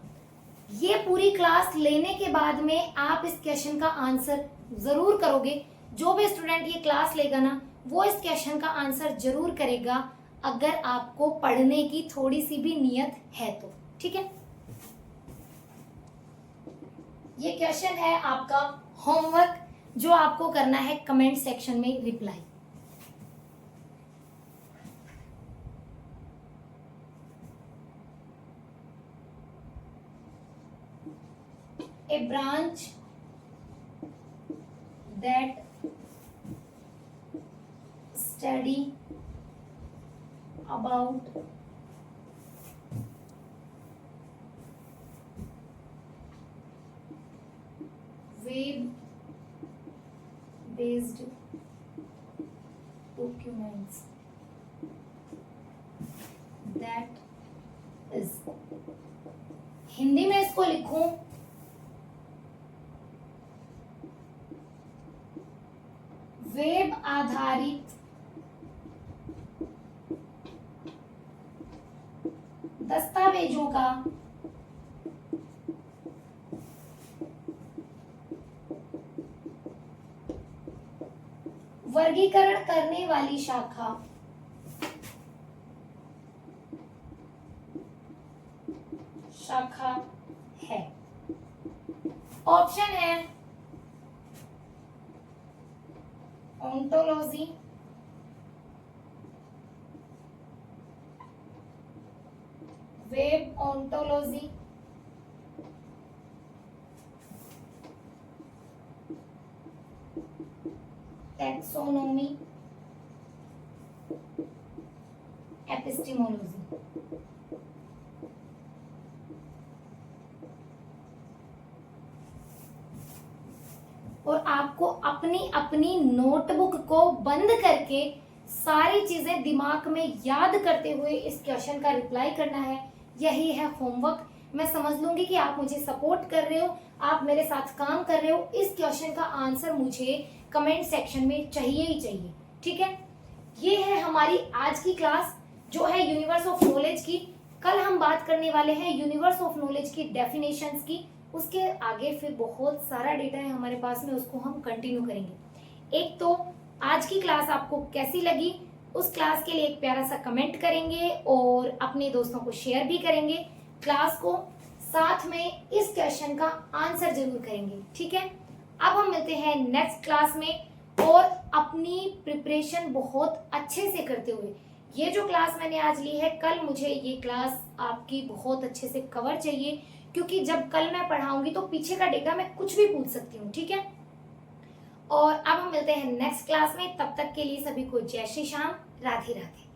Speaker 1: ये पूरी क्लास लेने के बाद में आप इस क्वेश्चन का आंसर जरूर करोगे। जो भी स्टूडेंट ये क्लास लेगा ना, वो इस क्वेश्चन का आंसर जरूर करेगा, अगर आपको पढ़ने की थोड़ी सी भी नियत है तो, ठीक है। ये क्वेश्चन है आपका होमवर्क, जो आपको करना है कमेंट सेक्शन में reply. a branch that study about web based documents, that is, Hindi में इसको लिखूं वेब आधारित दस्तावेजों का वर्गीकरण करने वाली शाखा है। ऑप्शन है ontology, web ontology, taxonomy, epistemology. और आपको अपनी अपनी नोटबुक को बंद करके सारी चीजें दिमाग में याद करते हुए इस क्वेश्चन का रिप्लाई करना है। यही है होमवर्क। मैं समझ लूंगी कि आप मुझे सपोर्ट कर रहे हो, आप मेरे साथ काम कर रहे हो। इस क्वेश्चन का आंसर मुझे कमेंट सेक्शन में चाहिए ही चाहिए, ठीक है। ये है हमारी आज की क्लास जो है यूनिवर्स ऑफ नॉलेज की। कल हम बात करने वाले हैं यूनिवर्स ऑफ नॉलेज की डेफिनेशंस की। उसके आगे फिर बहुत सारा डेटा है हमारे पास में, उसको हम कंटिन्यू करेंगे। एक तो आज की क्लास आपको कैसी लगी, उस क्लास के लिए एक प्यारा सा कमेंट करेंगे और अपने दोस्तों को शेयर भी करेंगे क्लास को। साथ में इस क्वेश्चन का आंसर जरूर करेंगे, ठीक है। अब हम मिलते हैं नेक्स्ट क्लास में और अपनी प्रिपरेशन बहुत अच्छे से करते हुए। ये जो क्लास मैंने आज ली है, कल मुझे ये क्लास आपकी बहुत अच्छे से कवर चाहिए, क्योंकि जब कल मैं पढ़ाऊंगी तो पीछे का डेटा मैं कुछ भी पूछ सकती हूँ, ठीक है। और अब हम मिलते हैं नेक्स्ट क्लास में। तब तक के लिए सभी को जय श्री श्याम, राधे राधे।